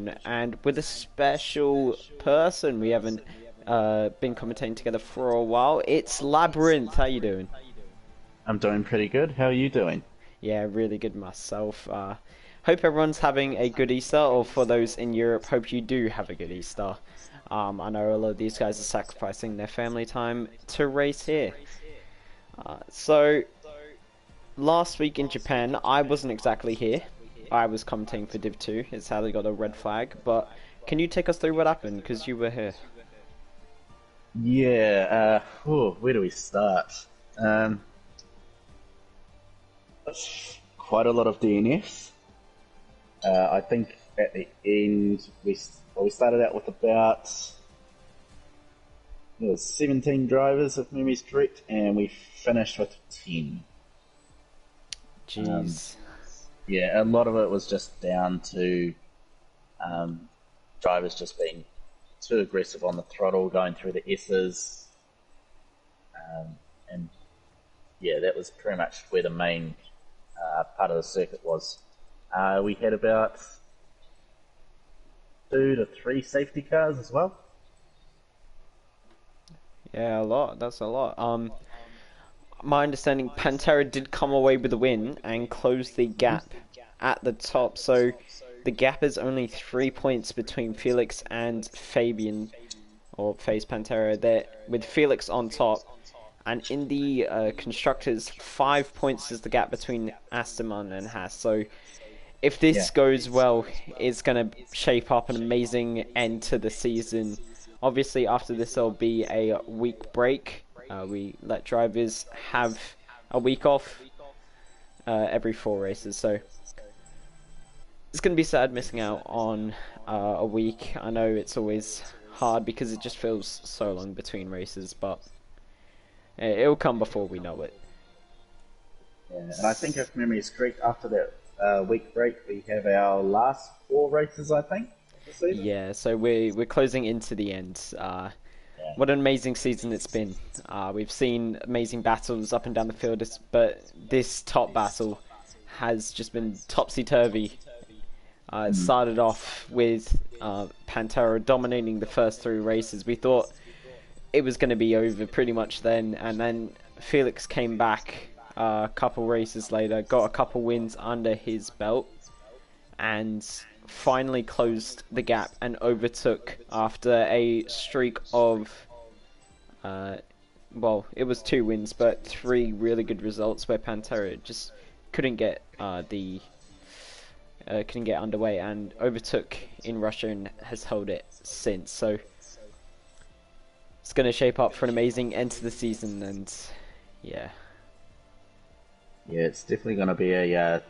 and with a special person we haven't been commentating together for a while. It's Labyrinth. How you doing? I'm doing pretty good. How are you doing? Yeah, really good myself. Hope everyone's having a good Easter, or for those in Europe, hope you do have a good Easter. I know a lot of these guys are sacrificing their family time to race here. So last week in Japan, I wasn't exactly here. I was commentating for Div 2. It's how they got a red flag. But can you take us through what happened? Because you were here. Where do we start? Um, Quite a lot of DNFs. I think at the end we started out with about 17 drivers, if memory's correct, and we finished with 10. Um, Jeez. yeah, a lot of it was just down to drivers just being too aggressive on the throttle, going through the S's, and yeah, that was pretty much where the main part of the circuit was. We had about 2 to 3 safety cars as well. Yeah, a lot. That's a lot. My understanding, Pantera did come away with the win and close the gap at the top. So the gap is only 3 points between Felix and Fabian, or Face Pantera. There, with Felix on top, and in the constructors, 5 points is the gap between Aston and Haas. So if this Yeah, goes well, it's going to shape up an amazing end to the season. Obviously, after this, there'll be a week break. We let drivers have a week off every 4 races, so it's going to be sad missing out on a week. I know it's always hard because it just feels so long between races, but it'll come before we know it. yeah. And I think if memory is correct, after that week break, we have our last 4 races, I think, this season. Yeah, so we're closing into the end. Yeah, What an amazing season it's been. We've seen amazing battles up and down the field, but this top battle has just been topsy-turvy. It started off with Pantera dominating the first 3 races. We thought it was going to be over pretty much then, and then Felix came back a couple races later, got a couple wins under his belt, and finally closed the gap and overtook after a streak of well, it was 2 wins, but 3 really good results where Pantera just couldn't get couldn't get underway, and overtook in Russia and has held it since. So it's going to shape up for an amazing end to the season, and yeah. yeah, it's definitely going to be a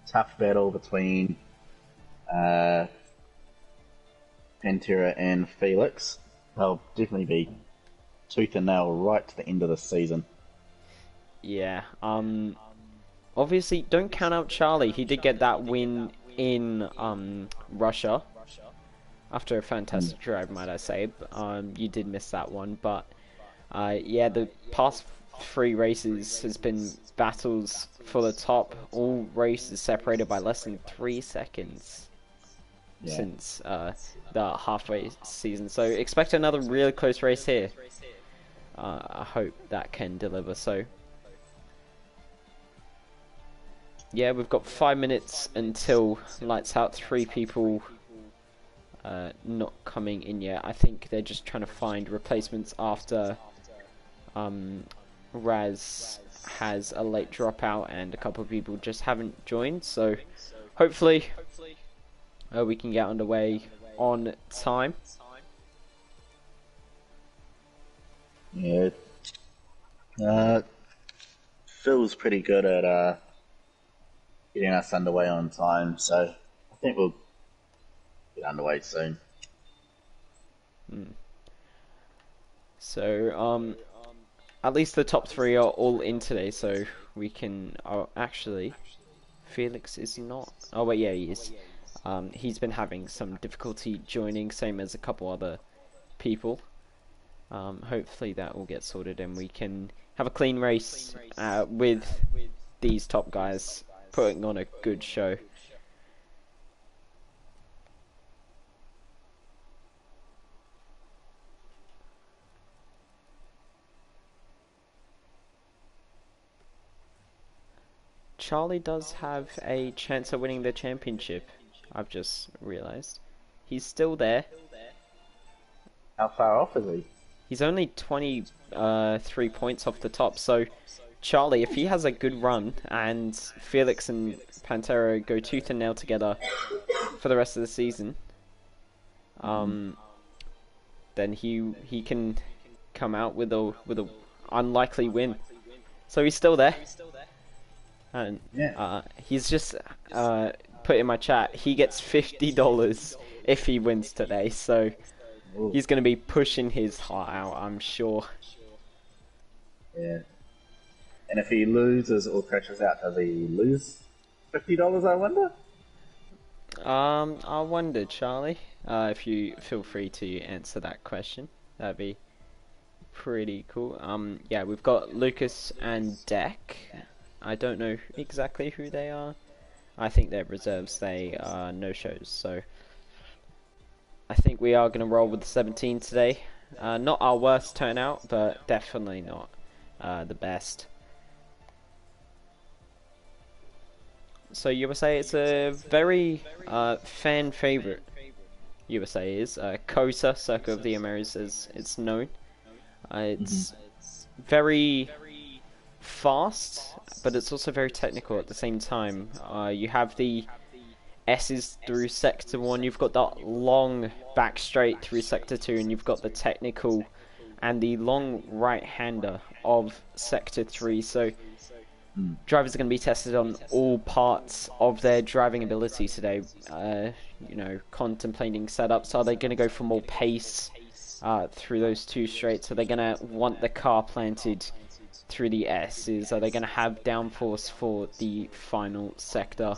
tough battle between uh, Pantera and Felix. They'll definitely be tooth and nail right to the end of the season. Yeah. Obviously, don't count out Charlie. He did get that win in Russia after a Mm. fantastic drive, might I say. You did miss that one, but yeah, the past 3 races has been battles for the top. All races separated by less than 3 seconds Yeah, since the halfway season. So expect another really close race here. I hope that can deliver. So yeah, we've got 5 minutes until lights out. 3 people not coming in yet. I think they're just trying to find replacements after Raz has a late dropout and a couple of people just haven't joined. So hopefully we can get underway on time. yeah. Uh, Phil's pretty good at getting us underway on time, so I think we'll get underway soon. So at least the top 3 are all in today, so we can actually Felix is not. Oh wait, yeah, he is. He's been having some difficulty joining, same as a couple other people. Hopefully that will get sorted and we can have a clean race with these top guys putting on a good show. Charlie does have a chance of winning the championship. I've just realised. He's still there. How far off is he? He's only 23 points off the top, so Charlie, if he has a good run and Felix and Pantera go tooth and nail together for the rest of the season, then he can come out with a unlikely win. So he's still there, and he's just put in my chat. He gets $50 if he wins today. So he's going to be pushing his heart out, I'm sure. Yeah. And if he loses or crashes out, does he lose $50? I wonder. I wonder, Charlie. If you feel free to answer that question, that'd be pretty cool. Yeah, we've got Lucas and Deck. I don't know exactly who they are. I think they're reserves. They are no-shows. So I think we are going to roll with the 17 today. Not our worst turnout, but definitely not the best. So USA, it's a very fan favorite. USA is COSA, Circle of the Americas, as it's known. It's very fast, but it's also very technical at the same time. You have the S's through Sector 1, you've got that long back straight through Sector 2, and you've got the technical and the long right-hander of Sector 3. So drivers are going to be tested on all parts of their driving ability today. You know, contemplating setups. Are they going to go for more pace through those two straights? Are they going to want the car planted through the S's? Are they going to have downforce for the final sector?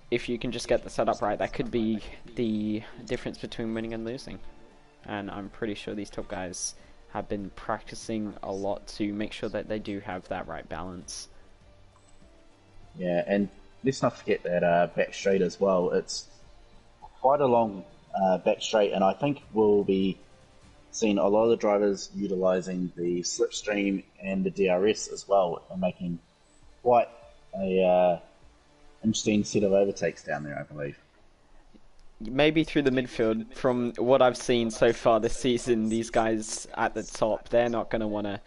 If you can just get the setup right, that could be the difference between winning and losing. And I'm pretty sure these top guys have been practicing a lot to make sure that they do have that right balance. Yeah, and let's not forget that back straight as well. It's quite a long back straight, and I think we'll be seeing a lot of the drivers utilising the slipstream and the DRS as well, and making quite a interesting set of overtakes down there, I believe. Maybe through the midfield. From what I've seen so far this season, these guys at the top, they're not going to want to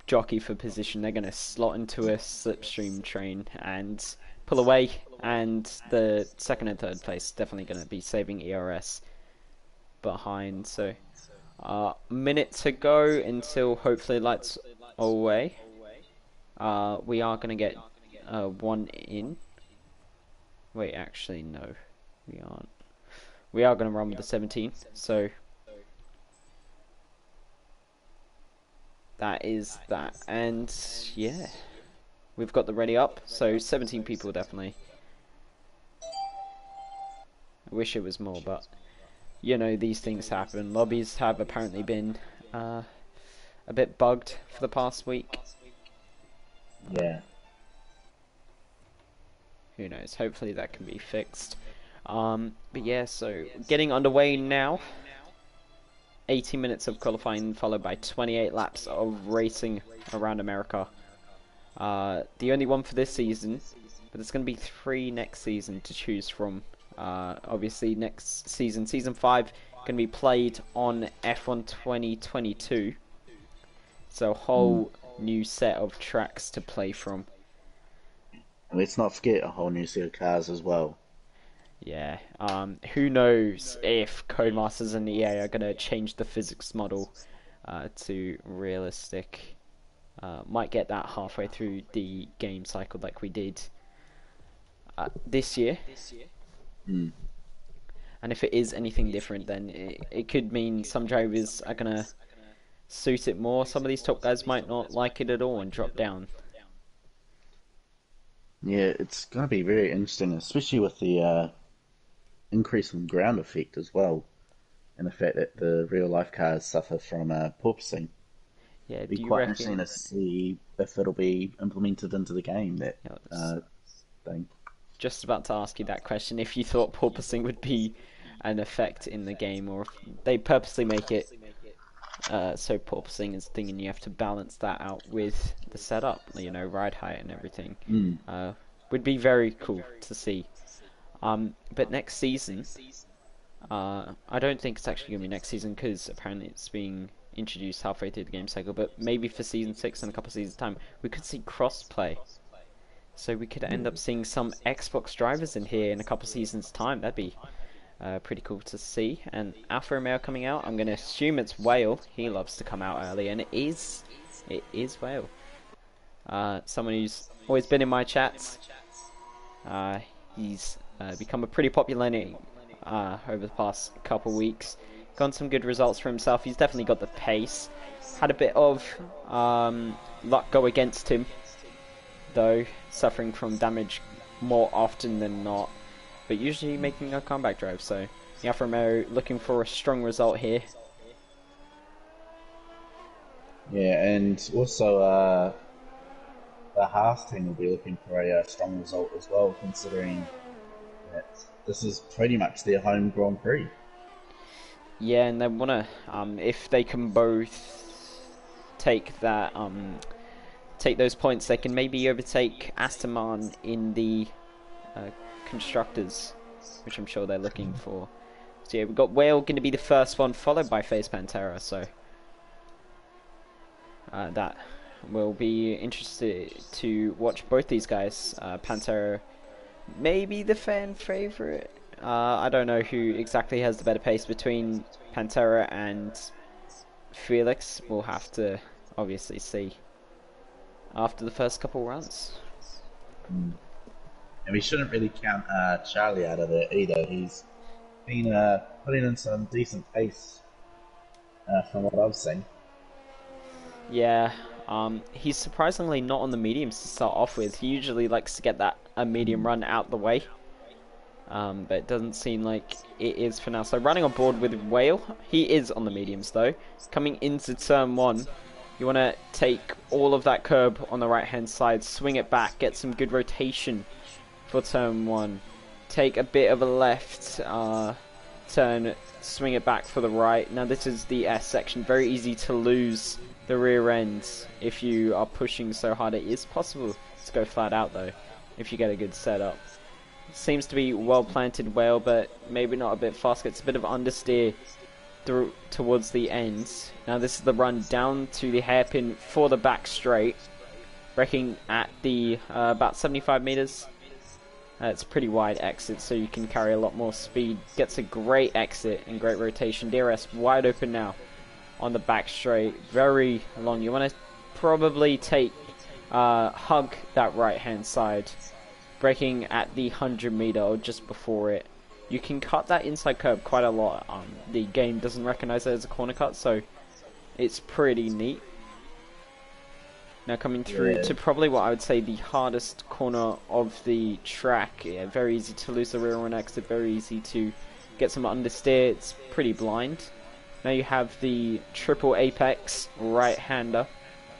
jockey for position. They're going to slot into a slipstream train and pull away, and the second and third place definitely going to be saving ERS behind. So minute to go until hopefully lights away. We are going to get one in. Wait, actually no, we aren't. We are going to run with the 17, so that is that. And yeah, we've got the ready up, so 17 people definitely. I wish it was more, but you know, these things happen. Lobbies have apparently been a bit bugged for the past week. Yeah. Who knows, hopefully that can be fixed. But yeah, so getting underway now. 80 minutes of qualifying followed by 28 laps of racing around America. The only one for this season, but there's going to be 3 next season to choose from. Obviously next season, Season 5, going to be played on F1 2022. So a whole new set of tracks to play from. And let's not forget a whole new set of cars as well. Yeah, who knows if Codemasters and EA are going to change the physics model to realistic. Might get that halfway through the game cycle like we did this year. And if it is anything different, then it could mean some drivers are going to suit it more. Some of these top guys might not like it at all and drop down. Yeah, it's going to be very interesting, especially with the increase in ground effect as well, and the fact that the real life cars suffer from porpoising. Yeah, it'd be quite interesting to see if it'll be implemented into the game. That thing. Just about to ask you that question: if you thought porpoising would be an effect in the game, or if they purposely make it so porpoising is a thing, and you have to balance that out with the setup, you know, ride height and everything. Would be very cool to see. But next season, I don't think it's actually going to be next season because apparently it's being introduced halfway through the game cycle. But maybe for season 6 in a couple of seasons' time, we could see crossplay. So we could end up seeing some Xbox drivers in here in a couple of seasons' time. That'd be pretty cool to see. And Alfa Romeo coming out, I'm going to assume it's Whale. He loves to come out early, and it is Whale. Someone who's always been in my chats. He's become a pretty popular name over the past couple weeks. Gotten some good results for himself. He's definitely got the pace. Had a bit of luck go against him, though, suffering from damage more often than not, but usually making a comeback drive. So the Alfa Romeo looking for a strong result here. Yeah, and also the Haas team will be looking for a strong result as well, considering that this is pretty much their home Grand Prix. Yeah, and they want to, if they can both take that, take those points, they can maybe overtake Aston Martin in the constructors, which I'm sure they're looking for. So yeah, we've got Whale going to be the first one, followed by Face Pantera. So that will be interested to watch both these guys. Pantera, maybe the fan favorite. I don't know who exactly has the better pace between Pantera and Felix. We'll have to obviously see after the first couple runs. And we shouldn't really count Charlie out of it either. He's been putting in some decent pace from what I've seen. Yeah, he's surprisingly not on the mediums to start off with. He usually likes to get that medium run out the way. But it doesn't seem like it is for now. So running on board with Whale, he is on the mediums though. Coming into turn 1, you want to take all of that curb on the right hand side, swing it back, get some good rotation for turn 1. Take a bit of a left turn, swing it back for the right. Now this is the S section, very easy to lose the rear end if you are pushing so hard. It is possible to go flat out though if you get a good setup. Seems to be well planted Whale, but maybe not a bit fast. It's a bit of understeer through towards the end. Now this is the run down to the hairpin for the back straight, braking at the about 75 meters. It's a pretty wide exit, so you can carry a lot more speed. Gets a great exit and great rotation. DRS wide open now on the back straight, very long. You want to probably take hug that right hand side, braking at the 100 meter or just before it. You can cut that inside curb quite a lot. The game doesn't recognize it as a corner cut, so it's pretty neat. Now coming through to probably what I would say the hardest corner of the track. Yeah, very easy to lose the rear one exit, very easy to get some understeer. It's pretty blind. Now you have the triple apex right-hander.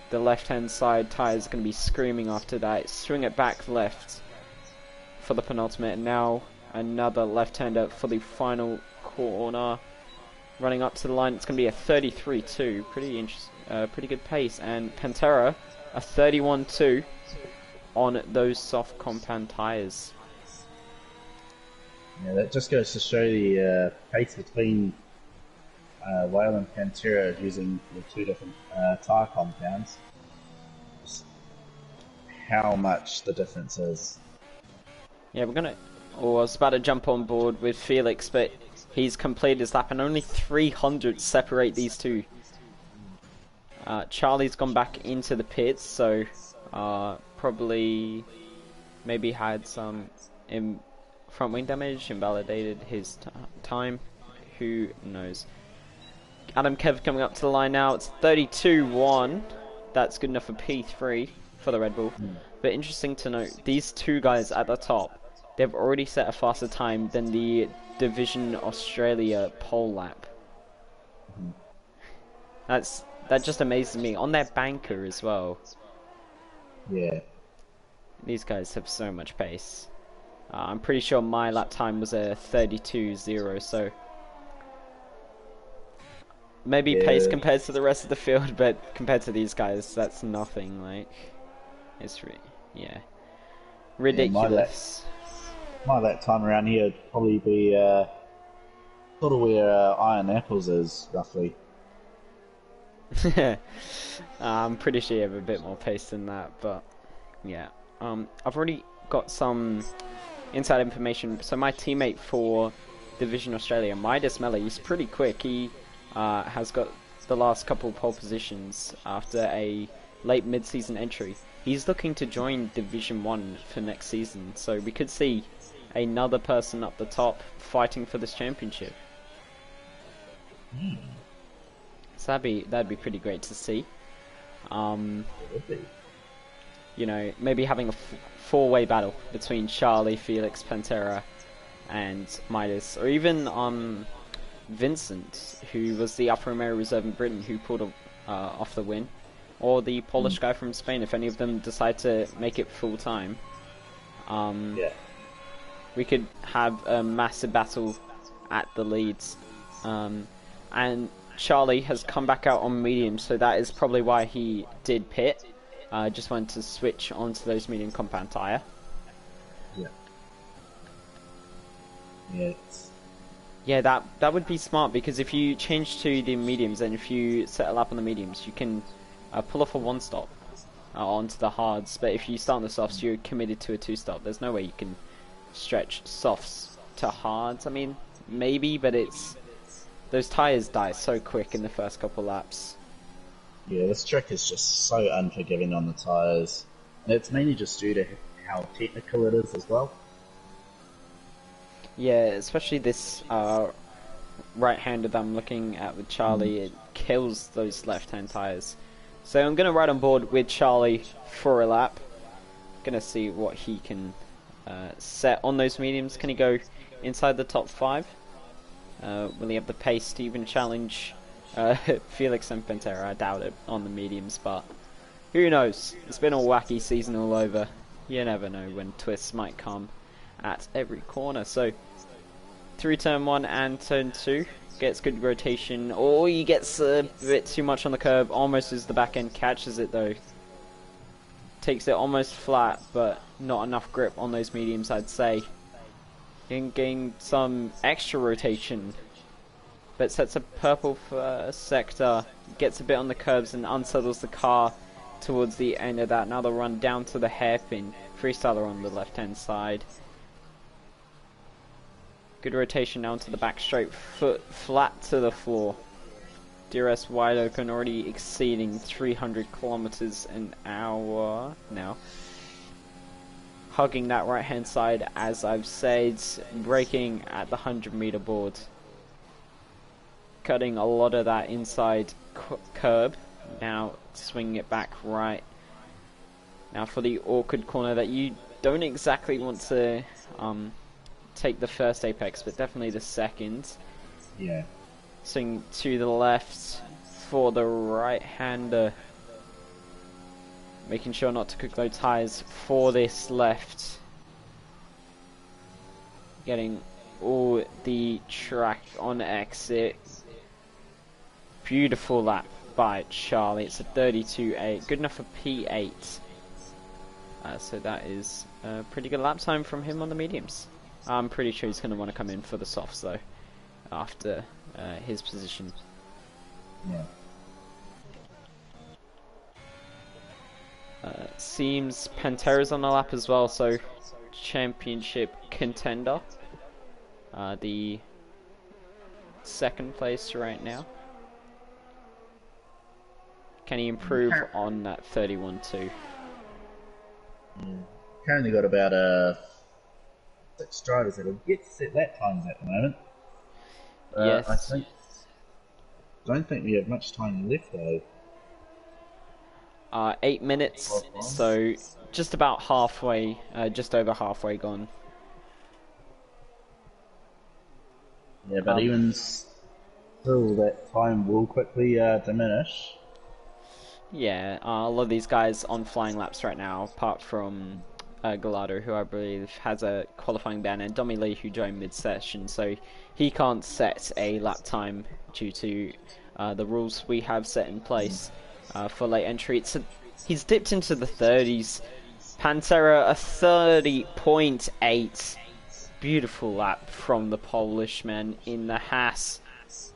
The left-hand side tire is going to be screaming after that. Swing it back left for the penultimate, and now another left-hander for the final corner. Running up to the line, it's going to be a 33.2, pretty good pace, and Pantera a 31.2 on those soft compound tires. Yeah, that just goes to show the pace between Whale and Pantera using the two different tire compounds. Just how much the difference is. Yeah, I was about to jump on board with Felix, but he's completed his lap, and only 300 separate these two. Charlie's gone back into the pits, so probably maybe had some front wing damage, invalidated his time. Who knows? Adam Kev coming up to the line now. It's 32.1. That's good enough for P3 for the Red Bull. But interesting to note, these two guys at the top, they've already set a faster time than the Division Australia pole lap. That just amazes me. On their banker as well. Yeah. These guys have so much pace. I'm pretty sure my lap time was a 32.0, so maybe pace Yeah, compared to the rest of the field, but compared to these guys, that's nothing. Like, yeah, yeah. ridiculous. My lap time around here would probably be sort of where Iron Apples is roughly. I'm pretty sure you have a bit more pace than that, but yeah. I've already got some inside information. So my teammate for Division Australia, Midas Melly, he's pretty quick. He has got the last couple pole positions after a late mid-season entry. He's looking to join Division 1 for next season, so we could see another person up the top fighting for this championship. So that'd be pretty great to see. You know, maybe having a four-way battle between Charlie, Felix, Pantera, and Midas, or even Vincent, who was the Upper America reserve in Britain, who pulled off the win, or the Polish guy from Spain. If any of them decide to make it full time, Yeah. we could have a massive battle at the leads. And Charlie has come back out on medium, so that is probably why he did pit. Just wanted to switch onto those medium compound tyre. Yeah. Yeah. Yeah, that would be smart, because if you change to the mediums and if you settle up on the mediums, you can pull off a one stop onto the hards. But if you start on the softs, you're committed to a two stop. There's no way you can stretch softs to hards. I mean, maybe, but those tyres die so quick in the first couple laps. Yeah, this track is just so unforgiving on the tyres. And it's mainly just due to how technical it is as well. Yeah, especially this right-hander that I'm looking at with Charlie, it kills those left-hand tyres. So I'm going to ride on board with Charlie for a lap. Going to see what he can set on those mediums. Can he go inside the top 5? Will he have the pace to even challenge Felix and Pantera? I doubt it on the mediums, but who knows? It's been a wacky season all over. You never know when twists might come at every corner. So through turn 1 and turn 2, gets good rotation. Oh, he gets a bit too much on the curb, almost as the back end catches it though. Takes it almost flat, but not enough grip on those mediums, I'd say. He can gain some extra rotation, but sets a purple for sector, gets a bit on the curbs and unsettles the car towards the end of that. Now they'll run down to the hairpin. Freestyler on the left hand side. Good rotation down to the back straight, foot flat to the floor. DRS wide open, already exceeding 300 kilometers an hour now. Hugging that right hand side, as I've said, braking at the 100-meter board. Cutting a lot of that inside curb. Now swinging it back right. Now for the awkward corner that you don't exactly want to take the first apex, but definitely the second. Yeah. Swing to the left for the right-hander. Making sure not to cook those tyres for this left. Getting all the track on exit. Beautiful lap by Charlie. It's a 32.8. Good enough for P8. So that is a pretty good lap time from him on the mediums. I'm pretty sure he's going to want to come in for the softs though, after his position. Yeah. Seems Pantera's on the lap as well, so championship contender. The second place right now. Can he improve on that 31.2? Currently got about 6 drivers that will get to set lap times at the moment. Yes. Don't think we have much time left though. 8 minutes, so just about halfway, just over halfway gone. Yeah, but even still, that time will quickly diminish. Yeah, a lot of these guys on flying laps right now, apart from Gallardo, who I believe has a qualifying ban, and Domi Lee, who joined mid-session, so he can't set a lap time due to the rules we have set in place for late entry. He's dipped into the 30s. Pantera a 30.8. Beautiful lap from the Polish man in the Haas,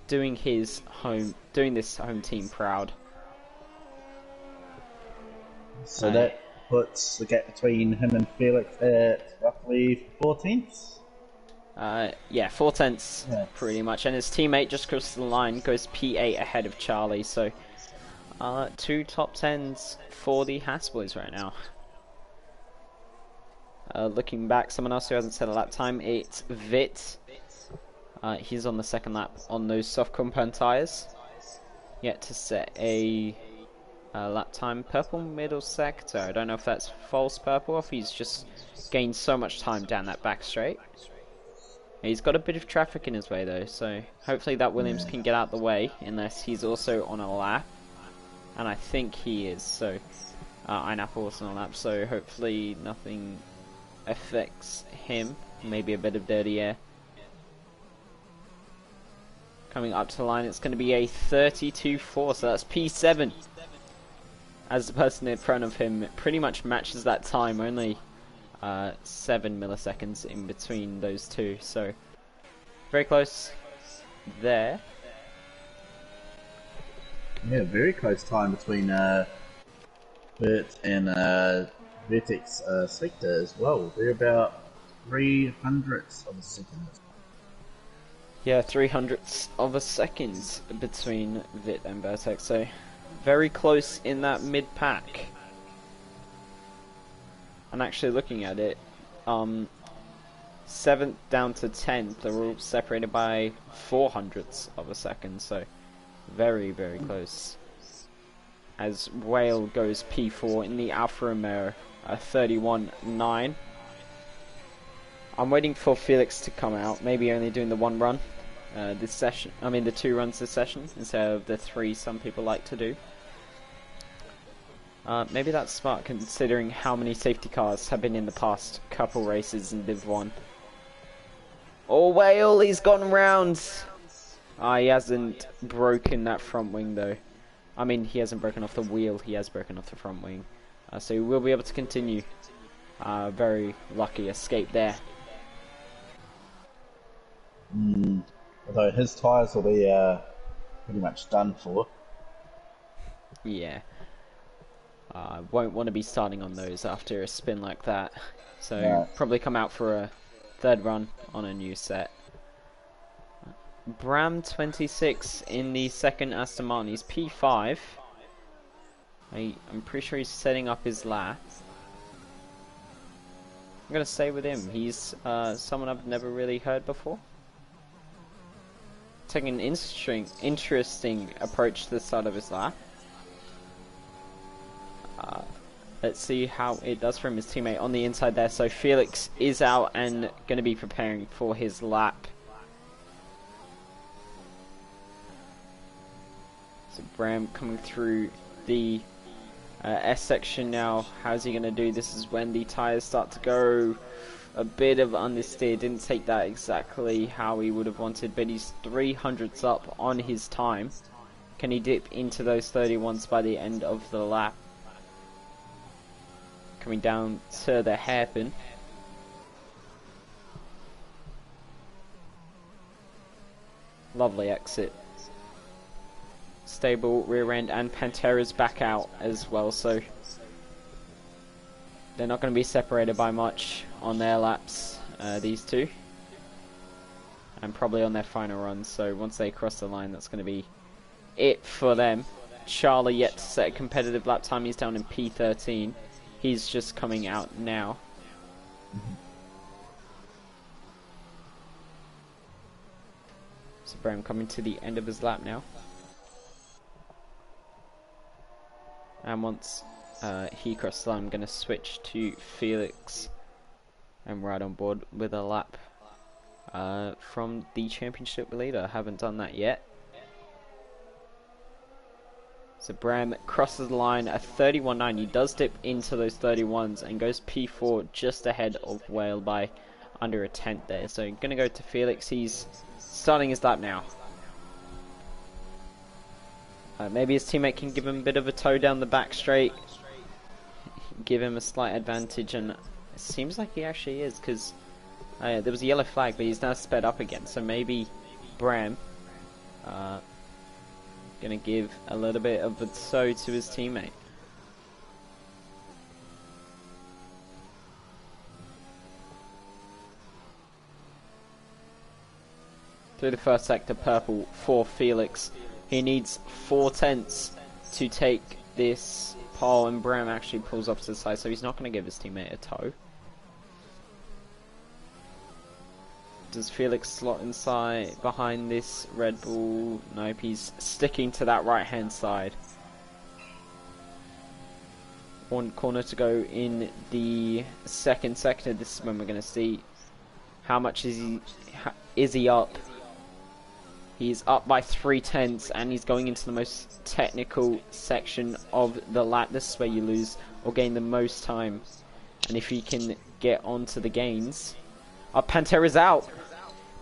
doing this home team proud. So that puts the gap between him and Felix at roughly 4/10. Yeah, 4/10 pretty much. And his teammate just crossed the line, goes P8 ahead of Charlie. So 2 top 10s for the Haas boys right now. Looking back, someone else who hasn't set a lap time, it's Vit. He's on the second lap on those soft compound tyres. Yet to set a lap time. Purple middle sector. I don't know if that's false purple or if he's just gained so much time down that back straight. He's got a bit of traffic in his way though, so hopefully that Williams can get out the way, unless he's also on a lap. And I think he is, so Einapple also on a lap, so hopefully nothing affects him. Maybe a bit of dirty air. Coming up to the line, it's going to be a 32.4, so that's P7. As the person in front of him pretty much matches that time, only 7 milliseconds in between those two, so very close there. Yeah, very close time between Bert and Vertex sector as well. They're about 300ths of a second. Yeah, 300ths of a second between Vit and Vertex, so very close in that mid-pack. And actually looking at it, 7th down to 10th, they're all separated by 400ths of a second, so very, very close. As Whale goes P4 in the Alfa Romeo, 31.9. I'm waiting for Felix to come out, maybe only doing the 1 run this session. I mean the 2 runs this session instead of the 3 some people like to do. Maybe that's smart considering how many safety cars have been in the past couple races in Div 1. Oh, Whale, he's gone round. He hasn't broken that front wing though. I mean, he hasn't broken off the wheel, he has broken off the front wing. So he will be able to continue. Very lucky escape there. Although his tyres will be pretty much done for. Yeah. Won't want to be starting on those after a spin like that. So probably come out for a 3rd run on a new set. Bram 26 in the 2nd Aston Martin. He's P5. I'm pretty sure he's setting up his lap. I'm going to stay with him. He's someone I've never really heard before. Taking an interesting approach to the start of his lap. Let's see how it does for him, his teammate on the inside there. So Felix is out and going to be preparing for his lap. So Bram coming through the S section now. How's he going to do? This is when the tyres start to go a bit of understeer. Didn't take that exactly how he would have wanted, but he's 300ths up on his time. Can he dip into those 31s by the end of the lap? Coming down to the hairpin. Lovely exit. Stable rear end, and Pantera's back out as well, so they're not going to be separated by much on their laps, these two, and probably on their final runs. So once they cross the line, that's going to be it for them. Charlie yet to set a competitive lap time. He's down in P13. He's just coming out now. So Bram coming to the end of his lap now. And once he crosses the line, I'm going to switch to Felix and right on board with a lap from the championship leader. Haven't done that yet. So Bram crosses the line at 31.9. He does dip into those 31s and goes P4 just ahead of Whale by under a tenth there. So going to go to Felix. He's starting his lap now. Maybe his teammate can give him a bit of a tow down the back straight, give him a slight advantage, and it seems like he actually is, because there was a yellow flag, but he's now sped up again, so maybe Bram gonna give a little bit of a tow to his teammate. Through the first sector, purple for Felix. He needs 4/10 to take this pole, and Bram actually pulls off to the side, so he's not going to give his teammate a tow. Does Felix slot inside behind this Red Bull? Nope, he's sticking to that right hand side. One corner to go in the second sector. This is when we're going to see how much is he up. He's up by 3/10, and he's going into the most technical section of the lap. This is where you lose or gain the most time. And if he can get onto the gains... Pantera's out.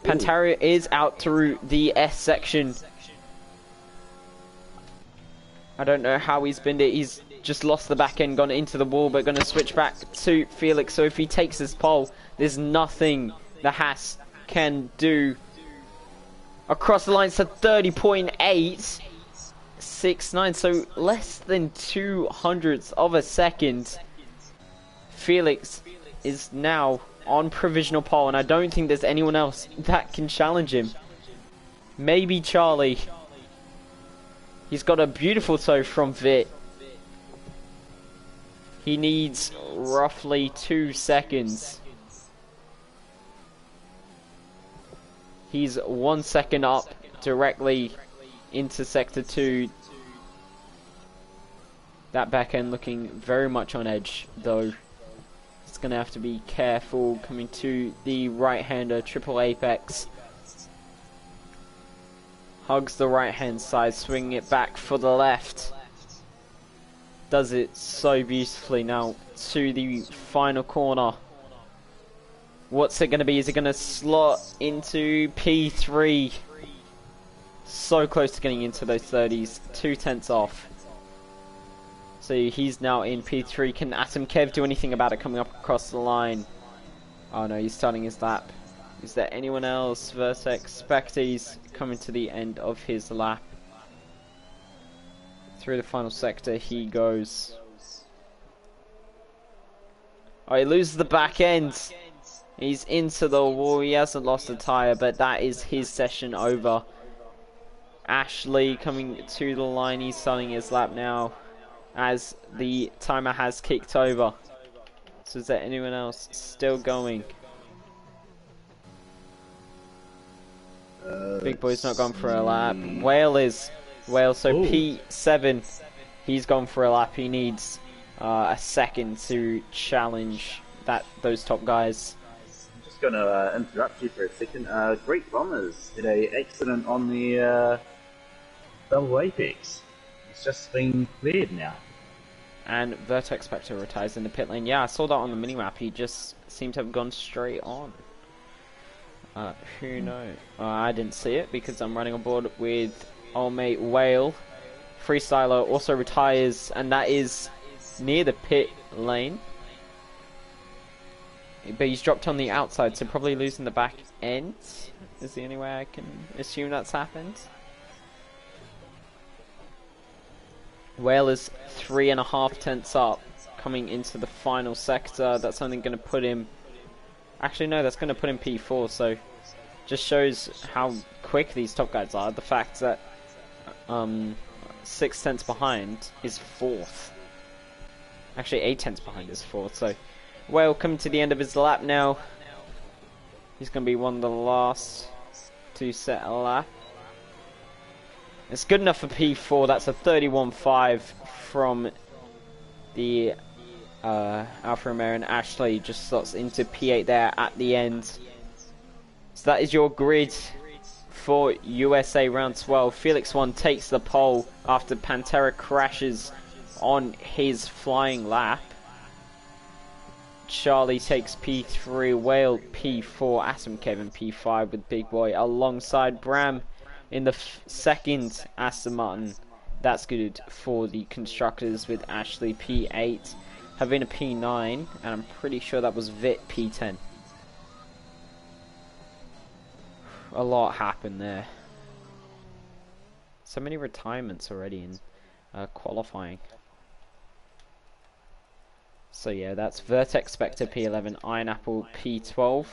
Pantera is out through the S section. I don't know how he's binned it. He's just lost the back end, gone into the wall, but going to switch back to Felix. So if he takes this pole, there's nothing the Haas can do. Across the line to 30.869, so less than 200ths of a second. Felix is now on provisional pole, and I don't think there's anyone else that can challenge him. Maybe Charlie. He's got a beautiful tow from Vit. He needs roughly 2 seconds. He's 1 second up directly into Sector 2. That back end looking very much on edge, though. He's going to have to be careful coming to the right-hander, triple apex. Hugs the right-hand side, swinging it back for the left. Does it so beautifully now to the final corner. What's it going to be? Is it going to slot into P3? So close to getting into those 30s. 2/10 off. So he's now in P3. Can Atom Kev do anything about it coming up across the line? Oh no, he's starting his lap. Is there anyone else? Vertex Spectres coming to the end of his lap. Through the final sector he goes. Oh, he loses the back end. He's into the wall. He hasn't lost a tyre, but that is his session over. Ashley coming to the line. He's starting his lap now as the timer has kicked over. So is there anyone else still going? Big Boy's not gone for a lap. Whale is. Whale, so P7. He's gone for a lap. He needs a second to challenge those top guys. Going to interrupt you for a second. Great Bombers did a accident on the double apex. It's just been cleared now. And Vertex Spectre retires in the pit lane. Yeah, I saw that on the minimap. He just seemed to have gone straight on. Who knows? I didn't see it because I'm running on board with old mate Whale. Freestyler also retires, and that is near the pit lane. But he's dropped on the outside, so probably losing the back end is the only way I can assume that's happened. Whale is 3.5 up coming into the final sector. That's only going to put him... Actually, no, that's going to put him P4, so just shows how quick these top guys are. The fact that 6/10 behind is 4th. Actually, 8/10 behind is 4th, so... Whale coming to the end of his lap now. He's going to be one of the last to set a lap. It's good enough for P4. That's a 31.5 from the Alfa Romeo, and Ashley just slots into P8 there at the end. So that is your grid for USA round 12. Felix 1 takes the pole after Pantera crashes on his flying lap. Charlie takes P3, Whale P4, Atom Kevin P5 with Big Boy alongside Bram in the second Aston Martin. that's good for the constructors with Ashley P8, Havana P9, and I'm pretty sure that was Vit P10. A lot happened there. So many retirements already in qualifying. So yeah, that's Vertex Spectre P11, Iron Apple P12,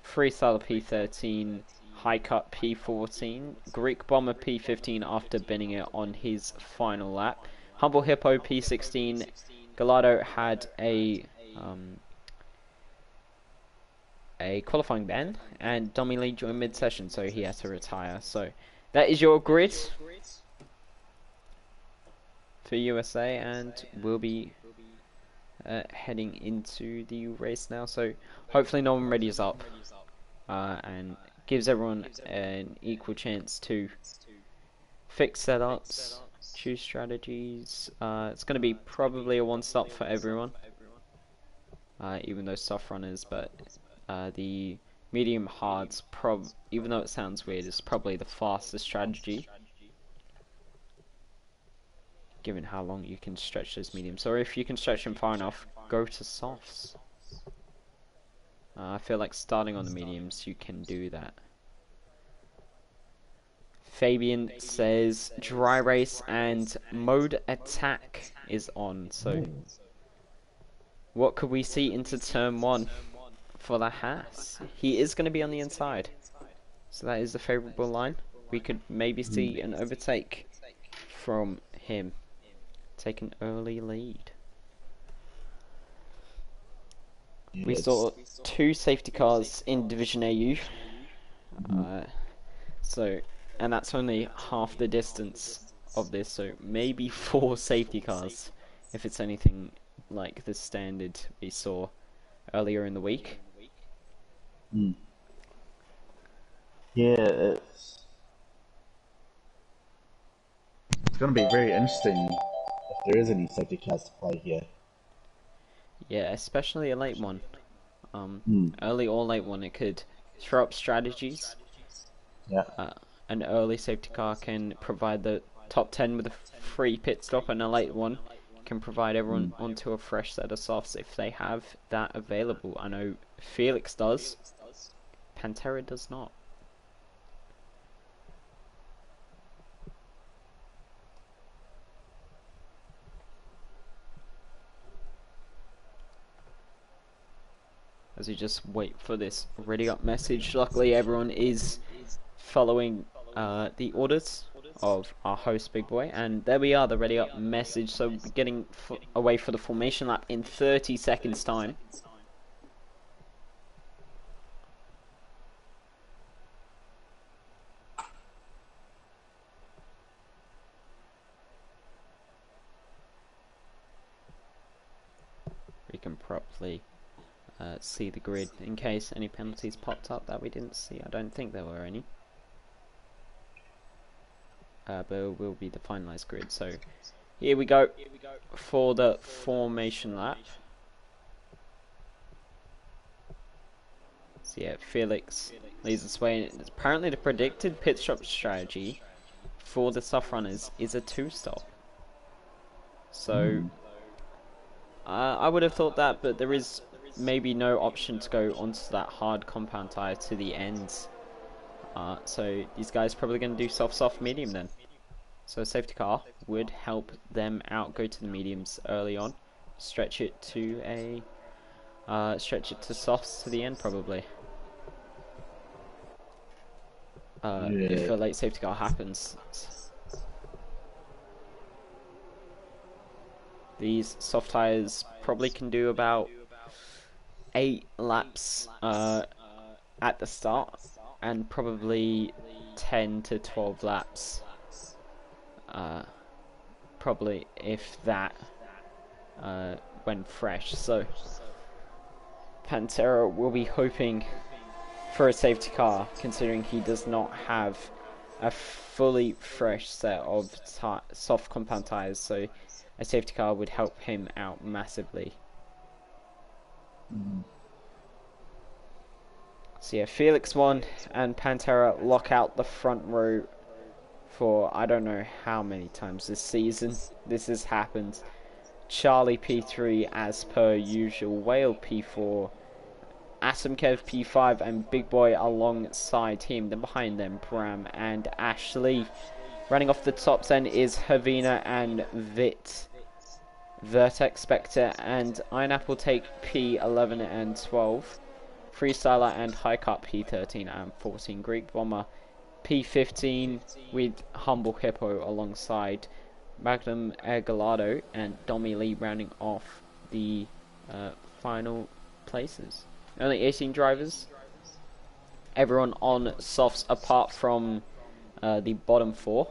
Freestyler P13, High Cut P14, Greek Bomber P15 after binning it on his final lap, Humble Hippo P16. Gallardo had a qualifying ban, and Domi Lee joined mid-session, so he had to retire. So that is your grid for USA, and we'll be heading into the race now. So hopefully no one readies up and gives everyone an equal chance to fix setups, choose strategies. It's going to be probably a one-stop for everyone, even though soft runners, but the medium hards, even though it sounds weird, is probably the fastest strategy, given how long you can stretch those mediums. Or if you can stretch them far enough, go to softs. I feel like starting on the mediums, you can do that. Fabian says dry race and mode attack is on. So what could we see into turn 1 for the Haas? He is going to be on the inside, so that is the favourable line. We could maybe see an overtake from him. Take an early lead. Yes. We saw 2 safety cars in Division AU. And that's only half the distance of this, so maybe 4 safety cars, if it's anything like the standard we saw earlier in the week. Yeah, it's going to be very interesting if there is any safety cars to play here. Yeah, especially a late one. Early or late one, it could throw up strategies. Yeah. An early safety car can provide the top 10 with a free pit stop, and a late one can provide everyone onto a fresh set of softs if they have that available. I know Felix does. Pantera does not. As we just wait for this ready up message, luckily everyone is following the orders of our host Big Boy, and there we are, the ready up message. So we're getting away for the formation lap in 30 seconds time. We can properly see the grid in case any penalties popped up that we didn't see. I don't think there were any. But it will be the finalized grid. So here we go for the formation lap. So yeah, Felix leads us away. And apparently the predicted pit stop strategy for the soft runners is a 2-stop. So I would have thought that, but there is maybe no option to go onto that hard compound tire to the ends. So these guys are probably going to do soft medium then. So a safety car would help them out. Go to the mediums early on, stretch it to softs to the end probably. If a late safety car happens. These soft tires probably can do about 8 laps at the start, and probably 10 to 12 laps, probably, if that, when fresh. So Pantera will be hoping for a safety car, considering he does not have a fully fresh set of soft compound tires, so a safety car would help him out massively. So yeah, Felix won, and Pantera lock out the front row for I don't know how many times this season this has happened. Charlie P3 as per usual, Whale P4, Asimkev P5 and Big Boy alongside him. Then behind them Bram and Ashley. Running off the tops then is Havina and Vit. Vertex Spectre and Ironapple take P11 and 12. Freestyler and High Cut P13 and 14. Greek Bomber P15 with Humble Hippo alongside Magnum Gallardo and Domi Lee rounding off the final places. Only 18 drivers. Everyone on softs apart from the bottom 4.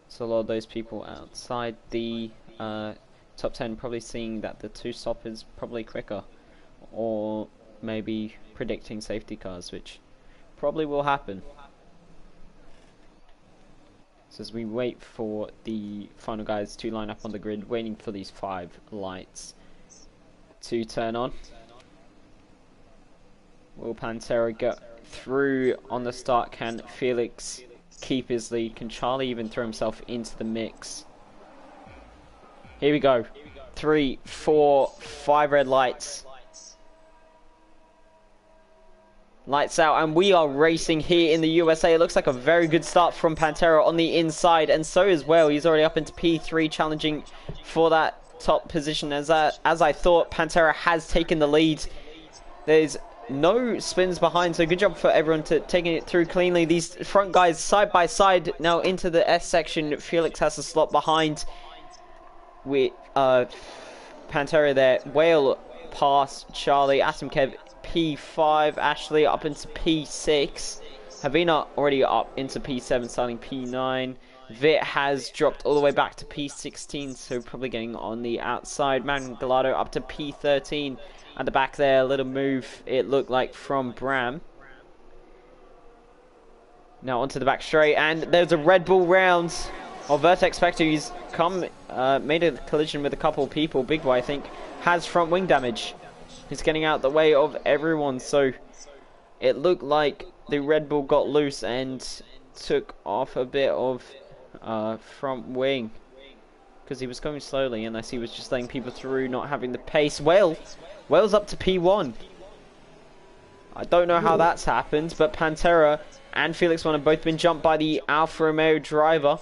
So a lot of those people outside the top 10 probably seeing that the 2-stop is probably quicker, or maybe predicting safety cars, which probably will happen. So as we wait for the final guys to line up on the grid, waiting for these 5 lights to turn on. Will Pantera get through on the start? Can Felix keep his lead? Can Charlie even throw himself into the mix? Here we go. 3, 4, 5 red lights. Lights out, and we are racing here in the USA. It looks like a very good start from Pantera on the inside, and so as well. He's already up into P3, challenging for that top position. As I thought, Pantera has taken the lead. There's no spins behind, so good job for everyone to taking it through cleanly. These front guys side by side now into the S section. Felix has a slot behind with Pantera there. Whale past Charlie. Asimkev P5. Ashley up into P6. Havina already up into P7, starting P9. Vit has dropped all the way back to P16, so probably getting on the outside. Magnum Gallardo up to P13. At the back there, a little move, it looked like, from Bram. Now onto the back straight, and there's a Red Bull round of Vertex Spectre. He's made a collision with a couple of people. Big Boy, I think, has front wing damage. He's getting out the way of everyone, so it looked like the Red Bull got loose and took off a bit of front wing, because he was going slowly, unless he was just letting people through, not having the pace. Whale's up to P1. I don't know how that's happened, but Pantera and Felix One have both been jumped by the Alfa Romeo driver.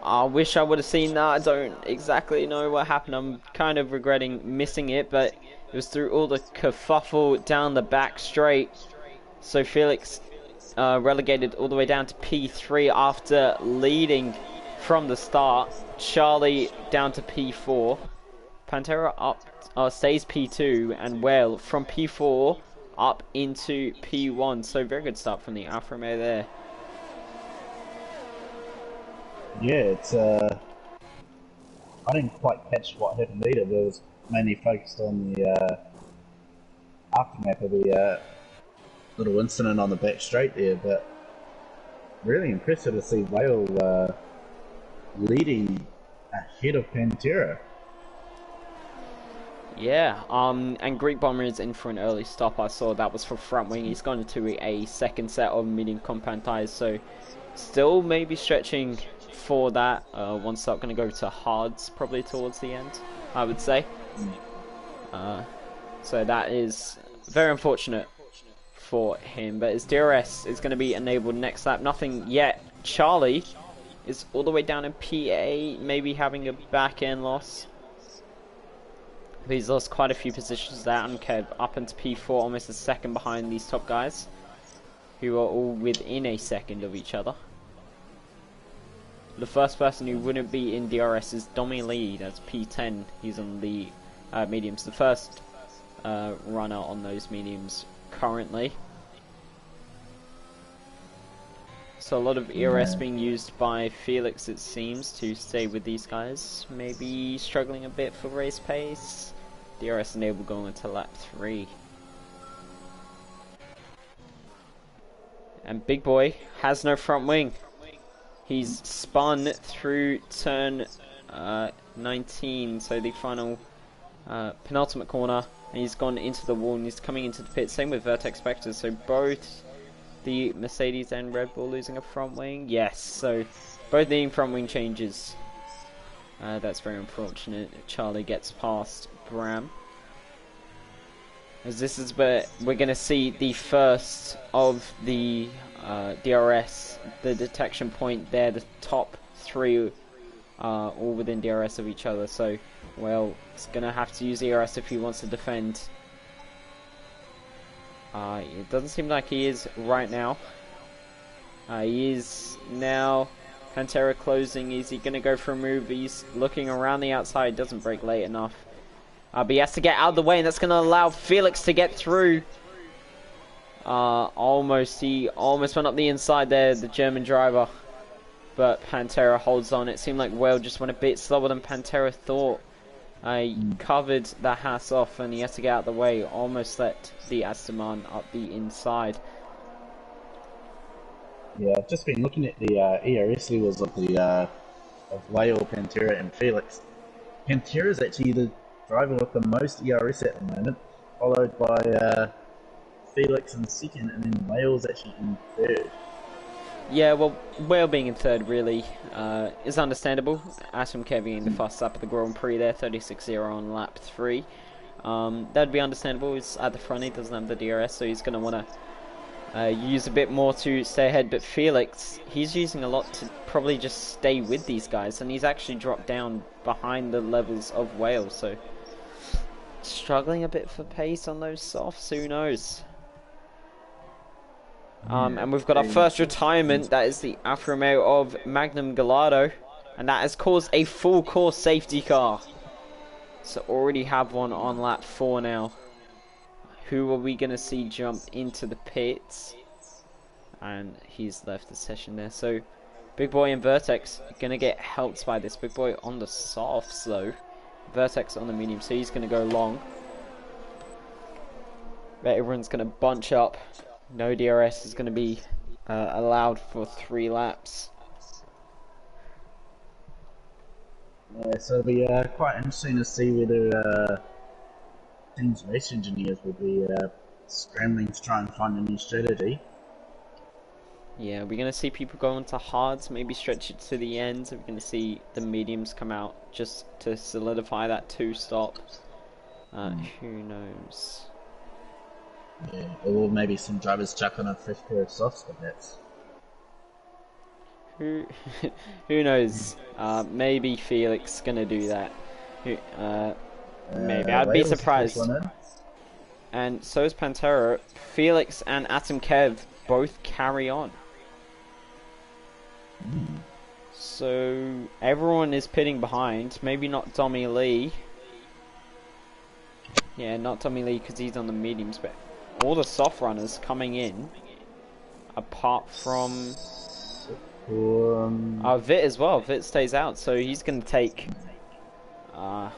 I wish I would have seen that. I don't exactly know what happened. I'm kind of regretting missing it, but it was through all the kerfuffle down the back straight. So Felix relegated all the way down to P3 after leading from the start. Charlie down to P4. Pantera up stays P2, and Whale from P4 up into P1. So very good start from the Alfa Romeo there. Yeah, it's I didn't quite catch what happened either. It was mainly focused on the aftermath of the little incident on the back straight there, but really impressive to see Whale leading ahead of Pantera. Yeah, and Greek Bomber is in for an early stop. I saw that was for front wing. He's gone into a second set of medium compound tyres, so still maybe stretching for that. One stop going to go to hards probably towards the end, I would say. So that is very unfortunate for him, but his DRS is going to be enabled next lap. Nothing yet. Charlie is all the way down in PA, maybe having a back end loss. But he's lost quite a few positions there. Unkev up into P4, almost a second behind these top guys, who are all within a second of each other. The first person who wouldn't be in DRS is Domi Lee. That's P10. He's on the mediums. The first runner on those mediums currently. So a lot of ERS being used by Felix, it seems, to stay with these guys. Maybe struggling a bit for race pace. DRS enabled going into lap 3. And Big Boy has no front wing. He's spun through turn 19, so the final penultimate corner, and he's gone into the wall and he's coming into the pit. Same with Vertex Spectre, so both the Mercedes and Red Bull losing a front wing? Yes, so both needing front wing changes. That's very unfortunate. Charlie gets past Bram. As this is where we're going to see the first of the DRS, the detection point there, the top three all within DRS of each other. So, well, it's going to have to use DRS if he wants to defend. It doesn't seem like he is right now. He is now. Pantera closing. Is he going to go for a move? He's looking around the outside. Doesn't break late enough. But he has to get out of the way, and that's going to allow Felix to get through. Almost. He almost went up the inside there, the German driver. But Pantera holds on. It seemed like Whale just went a bit slower than Pantera thought. He covered the Haas off, and he has to get out of the way. Almost let the Aston up the inside. Yeah, I've just been looking at the ERS levels of Whale, Pantera, and Felix. Pantera is actually the driver with the most ERS at the moment, followed by Felix in second, and then Whale's actually in third. Yeah, well, Whale being in third really is understandable. Atom Kev in the fast lap of the Grand Prix there, 36.0 on lap 3. That'd be understandable. He's at the front, he doesn't have the DRS, so he's going to want to use a bit more to stay ahead. But Felix, he's using a lot to probably just stay with these guys, and he's actually dropped down behind the levels of Whale, so struggling a bit for pace on those softs, who knows. And we've got our first retirement. That is the Alfa Romeo of Magnum Gallardo, and that has caused a full course safety car. So already have one on lap 4 now. Who are we going to see jump into the pits? And he's left the session there. So Big Boy and Vertex are going to get helped by this. Big Boy on the softs though. Vertex on the medium, so he's going to go long. But everyone's going to bunch up. No DRS is going to be allowed for 3 laps. Yeah, so it'll be quite interesting to see whether team's race engineers will be scrambling to try and find a new strategy. Yeah, we're going to see people go into hards, maybe stretch it to the ends. We're going to see the mediums come out just to solidify that 2-stop. Who knows? Yeah, or maybe some drivers chuck on a fresh pair of softs, perhaps. Who knows? Maybe Felix gonna do that. Maybe I'd be surprised. And so is Pantera. Felix and Atom Kev both carry on. So everyone is pitting behind. Maybe not Tommy Lee. Yeah, not Tommy Lee because he's on the mediums, but all the soft runners coming in, apart from Vit as well. Vit stays out, so he's going to take a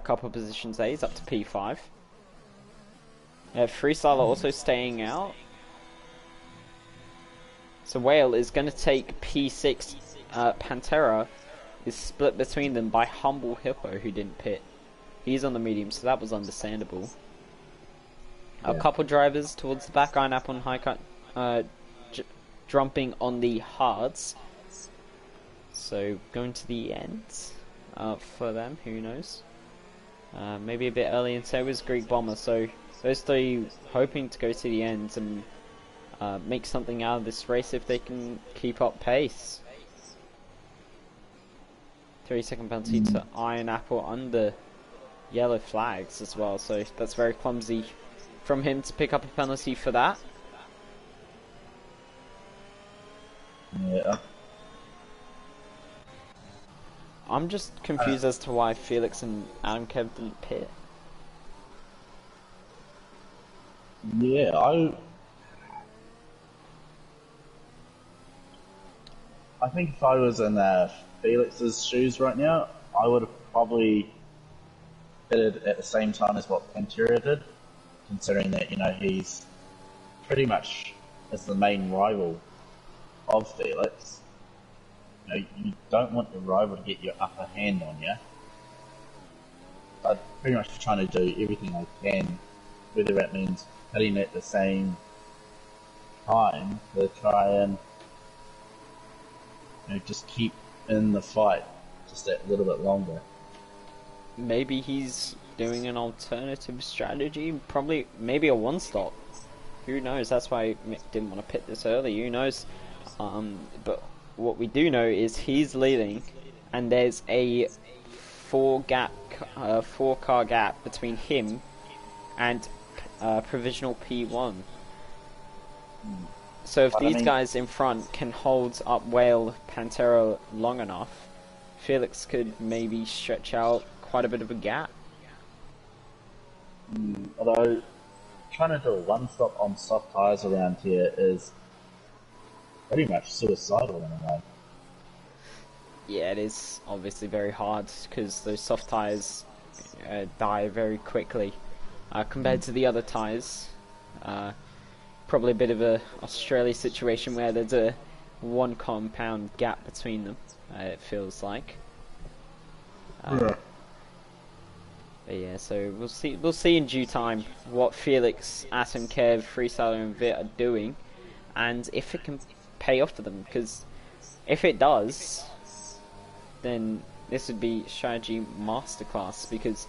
couple of positions there. He's up to P5. Freestyler also staying out. So Whale is going to take P6. Pantera is split between them by Humble Hippo, who didn't pit. He's on the medium, so that was understandable. A couple drivers towards the back, Iron Apple and High Cut jumping on the hards. So going to the end for them, who knows. Maybe a bit early, and so was Greek Bomber. So those 3 hoping to go to the end and make something out of this race if they can keep up pace. 3-second penalty to Iron Apple under yellow flags as well, so that's very clumsy from him to pick up a penalty for that. Yeah. I'm just confused as to why Felix and Adam Kev didn't pit. Yeah, I think if I was in Felix's shoes right now, I would have probably pitted at the same time as what Pantera did, considering that, you know, he's pretty much is the main rival of Felix. You know, you don't want your rival to get your upper hand on you. I'd pretty much trying to do everything I can, whether that means pitting at the same time to try and just keep in the fight just that little bit longer. Maybe he's doing an alternative strategy. Probably, maybe a one-stop. Who knows? That's why I didn't want to pit this early. Who knows? But what we do know is he's leading, and there's a four-car gap between him and provisional P1. So if these guys in front can hold up Whale Pantera long enough, Felix could maybe stretch out quite a bit of a gap. Although trying to do a one-stop on soft tyres around here is pretty much suicidal in a way. Yeah, it is obviously very hard because those soft tyres die very quickly compared to the other tyres. Probably a bit of a Australia situation where there's a 1 compound gap between them. It feels like. Yeah. But yeah, so we'll see in due time what Felix, Atom, Kev, Freestyler and Vit are doing, and if it can pay off for them. Because if it does, then this would be strategy masterclass. Because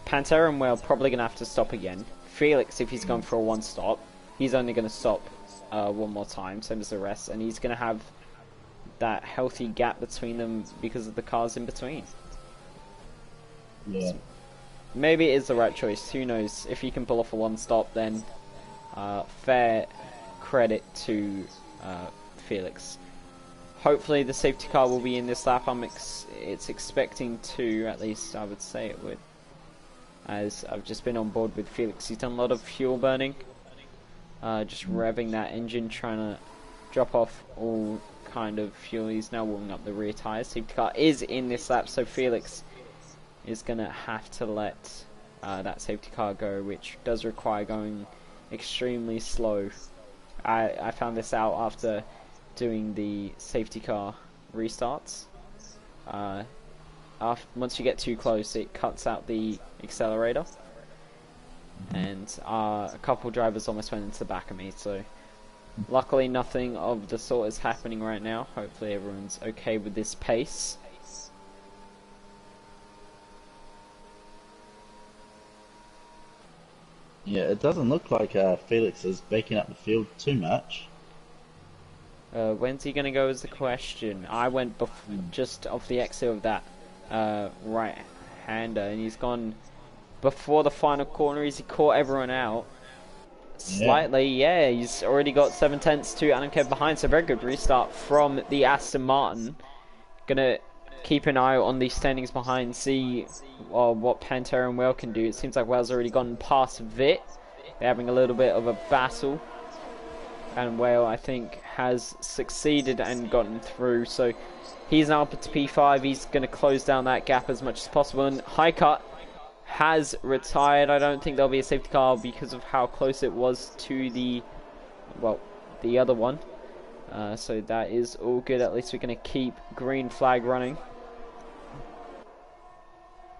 Pantera and Whale probably gonna have to stop again. Felix, if he's going for a one stop, he's only gonna stop one more time, same as the rest, and he's gonna have that healthy gap between them because of the cars in between. Yeah. Maybe it is the right choice. Who knows? If he can pull off a one-stop, then fair credit to Felix. Hopefully the safety car will be in this lap. It's expecting to, at least I would say it would. As I've just been on board with Felix. He's done a lot of fuel burning. Just revving that engine, trying to drop off all kind of fuel. He's now warming up the rear tyres. Safety car is in this lap, so Felix is going to have to let that safety car go, which does require going extremely slow. I found this out after doing the safety car restarts. Once you get too close, it cuts out the accelerator, and a couple drivers almost went into the back of me, so luckily nothing of the sort is happening right now. Hopefully everyone's okay with this pace. Yeah, it doesn't look like Felix is backing up the field too much. When's he gonna go is the question. I went just off the exit of that right-hander, and he's gone before the final corner. He caught everyone out slightly. Yeah, he's already got 7/10 to Adam Kev behind, so very good restart from the Aston Martin. Gonna keep an eye on the standings behind, see what Pantera and Whale can do. It seems like Whale's already gone past Vit. They're having a little bit of a battle, and Whale, I think, has succeeded and gotten through. So he's now up to P5. He's going to close down that gap as much as possible. And High Cut has retired. I don't think there'll be a safety car because of how close it was to the other one. So that is all good. At least we're going to keep green flag running.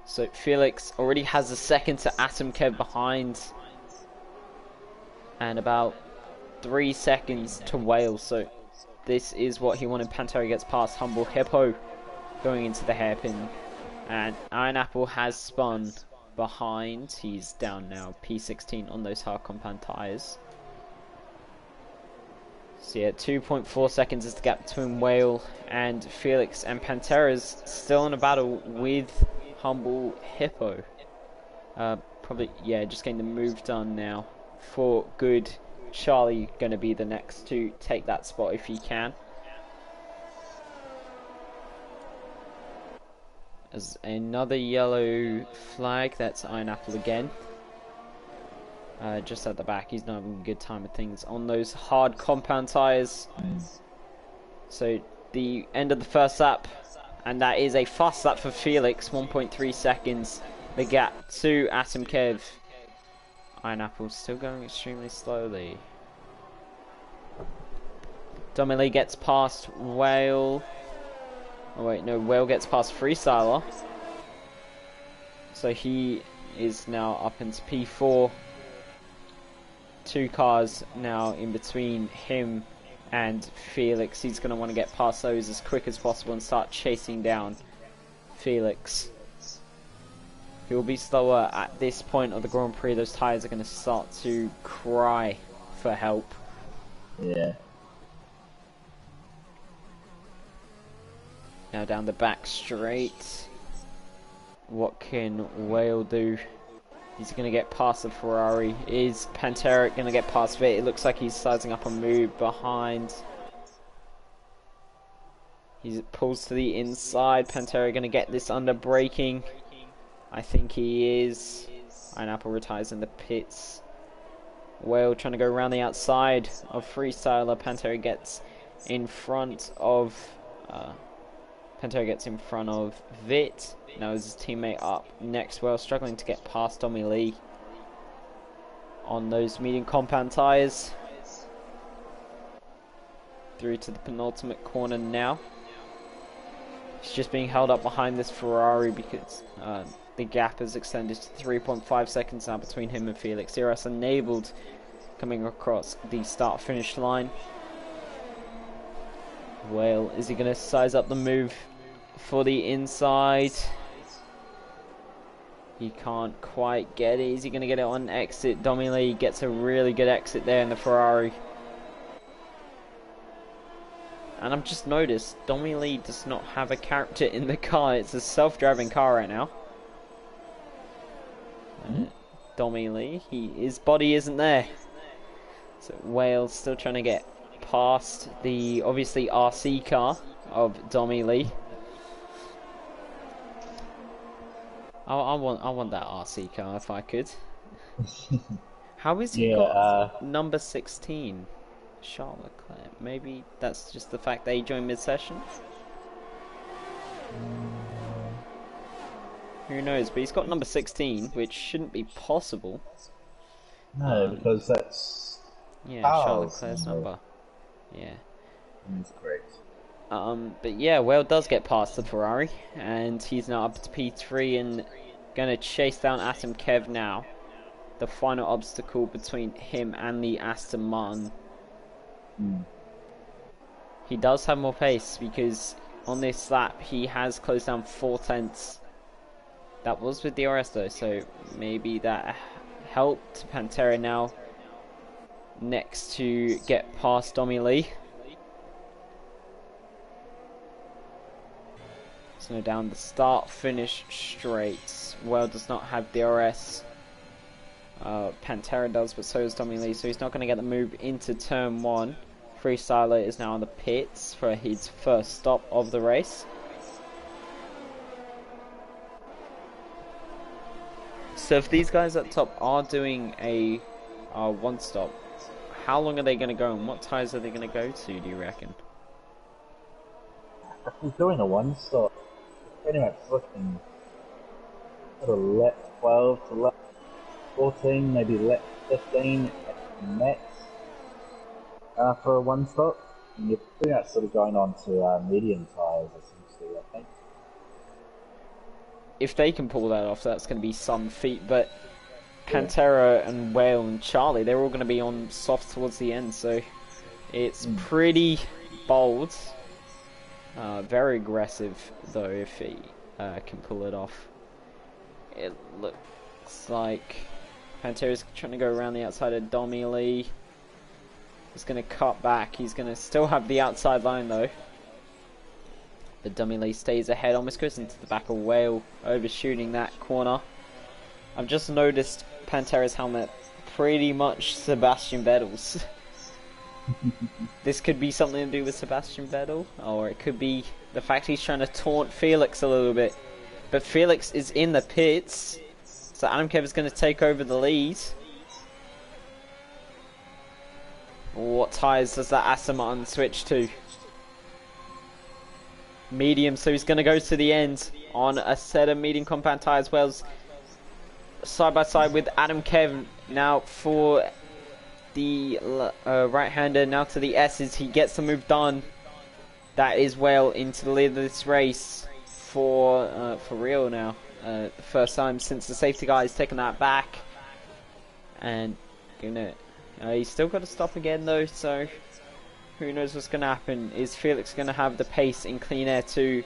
So Felix already has a second to Atom Kev behind, and about 3 seconds to Whale. So this is what he wanted. Pantera gets past Humble Hippo going into the hairpin, and Iron Apple has spun behind. He's down now, P16 on those hard compound tyres. So yeah, 2.4 seconds is the gap between Whale and Felix, and Pantera's still in a battle with Humble Hippo. Probably, yeah, just getting the move done now for good. Charlie going to be the next to take that spot if he can. As another yellow flag, that's Iron Apple again. Just at the back, he's not having a good time with things on those hard compound tyres. So the end of the first lap, and that is a fast lap for Felix, 1.3 seconds. The gap to Atom Kev. Iron Apple still going extremely slowly. Domily gets past Whale. Oh wait, no, Whale gets past Freestyler. So he is now up into P4. 2 cars now in between him and Felix. He's going to want to get past those as quick as possible and start chasing down Felix. He'll be slower at this point of the Grand Prix. Those tyres are going to start to cry for help. Yeah. Now down the back straight. What can Whale do? He's going to get past the Ferrari. Is Pantera going to get past it? It looks like he's sizing up a move behind. He pulls to the inside. Pantera going to get this under braking. I think he is. Pineapple retires in the pits. Whale trying to go around the outside of Freestyler. Pantera gets in front of Vit. Now is his teammate up next. Whale struggling to get past Tommy Lee on those medium compound tyres. Through to the penultimate corner now. He's just being held up behind this Ferrari because the gap is extended to 3.5 seconds now between him and Felix. DRS enabled coming across the start-finish line. Whale, is he going to size up the move for the inside? He can't quite get it. Is he going to get it on exit? Domi Lee gets a really good exit there in the Ferrari. And I've just noticed Domi Lee does not have a character in the car. It's a self-driving car right now. Domi Lee, his body isn't there. So Whale's still trying to get past the obviously RC car of Domi Lee. I want that RC car if I could. How is he got number 16? Charles Leclerc. Maybe that's just the fact that he joined mid-session. Who knows? But he's got number 16, which shouldn't be possible. No, because that's Charles Leclerc's number. Yeah. That's great. But yeah, Whale does get past the Ferrari, and he's now up to P3 and going to chase down Atom Kev now. The final obstacle between him and the Aston Martin. He does have more pace because on this lap he has closed down 4 tenths. That was with DRS though, so maybe that helped. Pantera now next to get past Domi Lee. So down the start finish straight. Well, does not have DRS. Pantera does, but so does Domi Lee, so he's not going to get the move into turn 1. Freestyler is now on the pits for his first stop of the race. So if these guys up top are doing a one stop, how long are they going to go and what tyres are they going to go to, do you reckon? If he's doing a one stop, pretty much looking sort of lap 12 to lap 14, maybe lap 15 at max for a one stop. And you're pretty much sort of going on to medium tyres essentially, I think. If they can pull that off, that's going to be some feat, but Pantera and Whale and Charlie, they're all going to be on soft towards the end, so it's pretty bold. Very aggressive, though, if he can pull it off. It looks like Pantera's trying to go around the outside of Domi Lee. He's going to cut back. He's going to still have the outside line, though. But Domi Lee stays ahead, almost goes into the back of Whale, overshooting that corner. I've just noticed Pantera's helmet pretty much Sebastian Vettel's. This could be something to do with Sebastian Vettel, or it could be the fact he's trying to taunt Felix a little bit. But Felix is in the pits, so Adam Kev is going to take over the lead. What tyres does that Aston Martin switch to? Medium, so he's going to go to the end on a set of medium compound tyres. Wells side by side with Adam Kev now for the right-hander, now to the S's. He gets the move done. That is well into the lead of this race for real now. The first time since the safety guy has taken that back and gonna He's still got to stop again though, so who knows what's going to happen. Is Felix going to have the pace in clean air to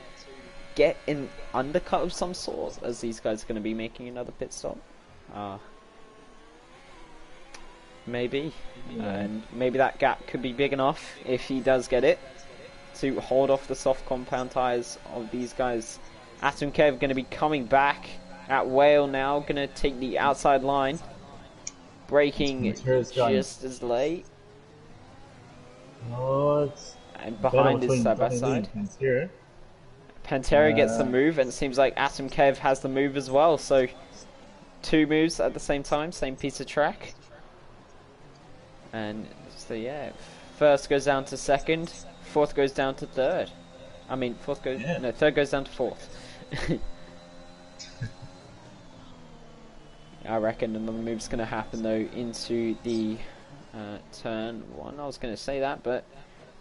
get an undercut of some sort, as these guys are going to be making another pit stop? Maybe. And maybe that gap could be big enough, if he does get it, to hold off the soft compound tyres of these guys. Atom Kev going to be coming back at Whale now, going to take the outside line. Braking just as late. And behind is side by side. Pantera gets the move, and it seems like Atom Kev has the move as well. So 2 moves at the same time, same piece of track. And so yeah, first goes down to second, fourth goes down to third. I mean, third goes down to fourth. I reckon another move's going to happen though into the turn 1. I was going to say that, but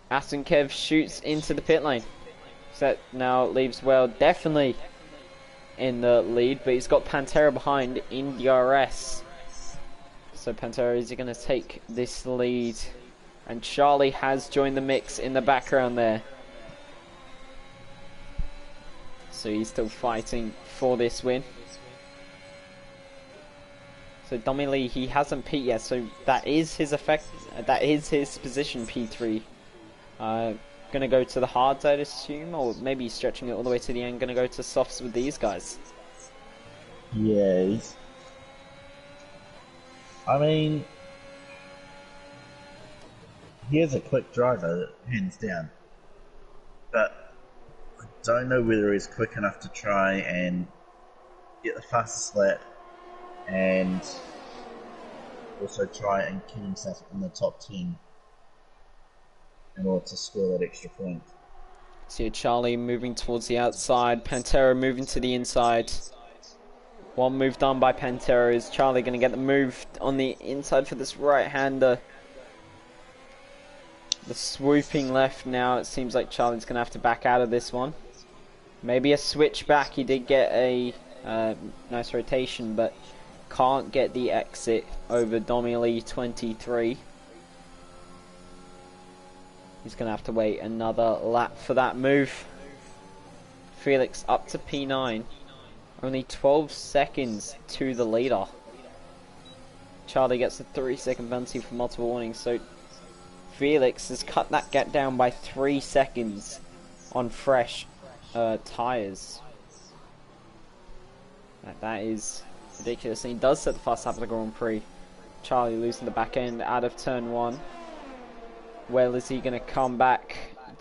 Aston Kev shoots into the pit lane. So that now leaves Well definitely in the lead, but he's got Pantera behind in DRS. So Pantera, is he going to take this lead? And Charlie has joined the mix in the background there. So he's still fighting for this win. So Dummy Lee, he hasn't peaked yet, so that is his effect. That is his position, P3. Gonna go to the hards, I'd assume, or maybe stretching it all the way to the end. Gonna go to softs with these guys. Yeah, I mean, he is a quick driver, hands down. But I don't know whether he's quick enough to try and get the fastest lap and also try and keep himself in the top 10 in order to score that extra point. See Charlie moving towards the outside, Pantera moving to the inside. One move done by Pantera. Is Charlie going to get the move on the inside for this right-hander? The swooping left now. It seems like Charlie's going to have to back out of this one. Maybe a switch back. He did get a nice rotation, but can't get the exit over Domily 23. He's going to have to wait another lap for that move. Felix up to P9. Only 12 seconds to the leader. Charlie gets a 3-second penalty for multiple warnings, so Felix has cut that gap down by 3 seconds on fresh tyres. That is ridiculous, and he does set the fast lap of the Grand Prix. Charlie losing the back end out of turn 1. Well, is he going to come back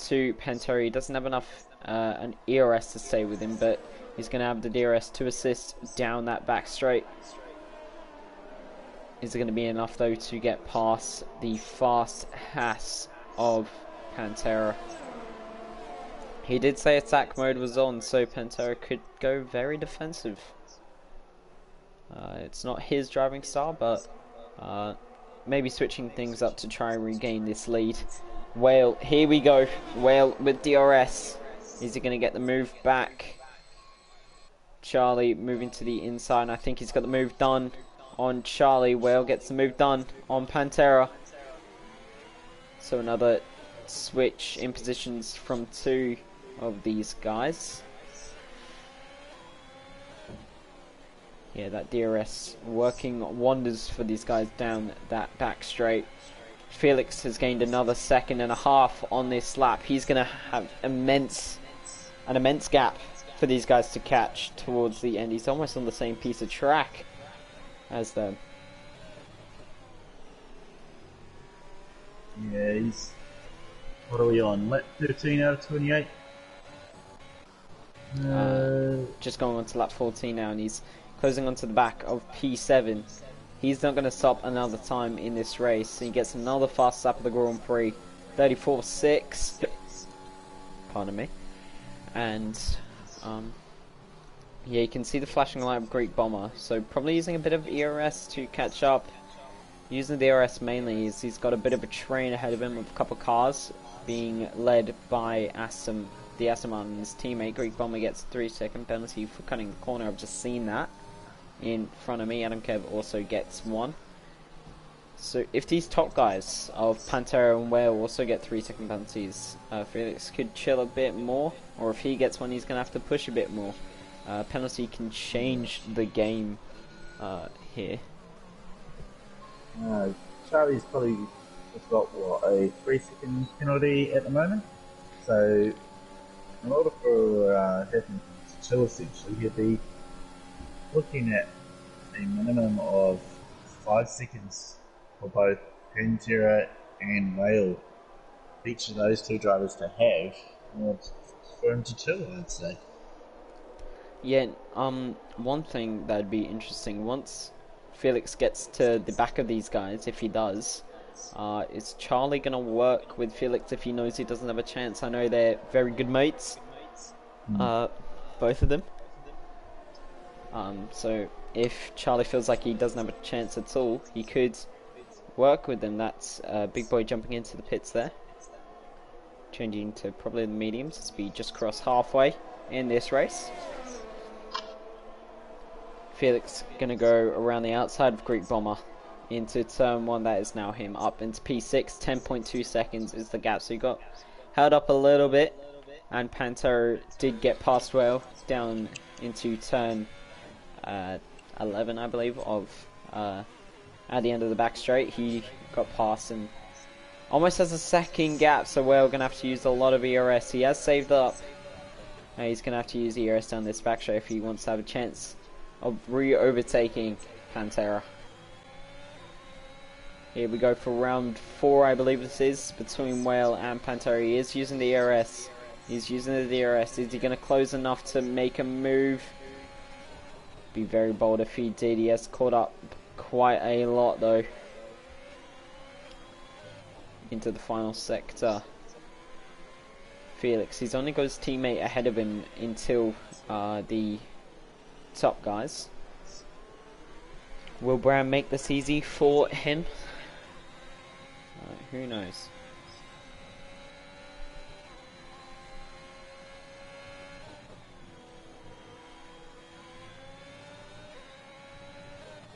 to Pantera? He doesn't have enough an ERS to stay with him, but he's going to have the DRS to assist down that back straight. Is it going to be enough though to get past the fast Haas of Pantera? He did say attack mode was on, so Pantera could go very defensive. It's not his driving style, but maybe switching things up to try and regain this lead. Whale, here we go. Whale with DRS. Is he going to get the move back? Charlie moving to the inside, and I think he's got the move done on Charlie. Whale gets the move done on Pantera. So another switch in positions from 2 of these guys. Yeah, that DRS working wonders for these guys down that back straight. Felix has gained another 1.5 seconds on this lap. He's going to have an immense gap for these guys to catch towards the end. He's almost on the same piece of track as them. Yeah, he's... What are we on? Lap 13 out of 28? Just going on to lap 14 now, and he's closing onto the back of P7. He's not going to stop another time in this race. He gets another fast lap of the Grand Prix. 34.6. Pardon me. And yeah, you can see the flashing light of Greek Bomber. So probably using a bit of ERS to catch up. Using the ERS mainly is he's got a bit of a train ahead of him with a couple of cars being led by Aston. The Aston Martin's teammate Greek Bomber gets a 3-second penalty for cutting the corner. I've just seen that in front of me. Adam Kev also gets one. So if these top guys of Pantera and Whale also get 3-second penalties, Felix could chill a bit more, or if he gets one, he's going to have to push a bit more. Penalty can change the game here. Charlie's probably just got, what, a 3-second penalty at the moment? So, in order for him to chill, essentially, he'd be looking at a minimum of 5 seconds for both Pantera and Whale, each of those two drivers to have, for him to chill, I'd say. Yeah, one thing that'd be interesting, once Felix gets to the back of these guys, if he does, is Charlie going to work with Felix if he knows he doesn't have a chance? I know they're very good mates, both of them. So if Charlie feels like he doesn't have a chance at all, he could work with them. That's Big Boy jumping into the pits there. Changing to probably the mediums as we just cross halfway in this race. Felix gonna go around the outside of Greek Bomber into turn 1. That is now him up into P6. 10.2 seconds is the gap, so he got held up a little bit, and Pantera did get past Whale down into turn 11, I believe, of at the end of the back straight. He got past and almost has a second gap, so Whale gonna have to use a lot of ERS. He has saved up. Now he's gonna have to use ERS down this back straight if he wants to have a chance of re-overtaking Pantera. Here we go for round 4, I believe this is, between Whale and Pantera. He is using the ERS. He's using the DRS. Is he going to close enough to make a move? Be very bold if he did. He has caught up quite a lot though into the final sector. Felix, he's only got his teammate ahead of him until the top guys. Will Brown make this easy for him? Who knows?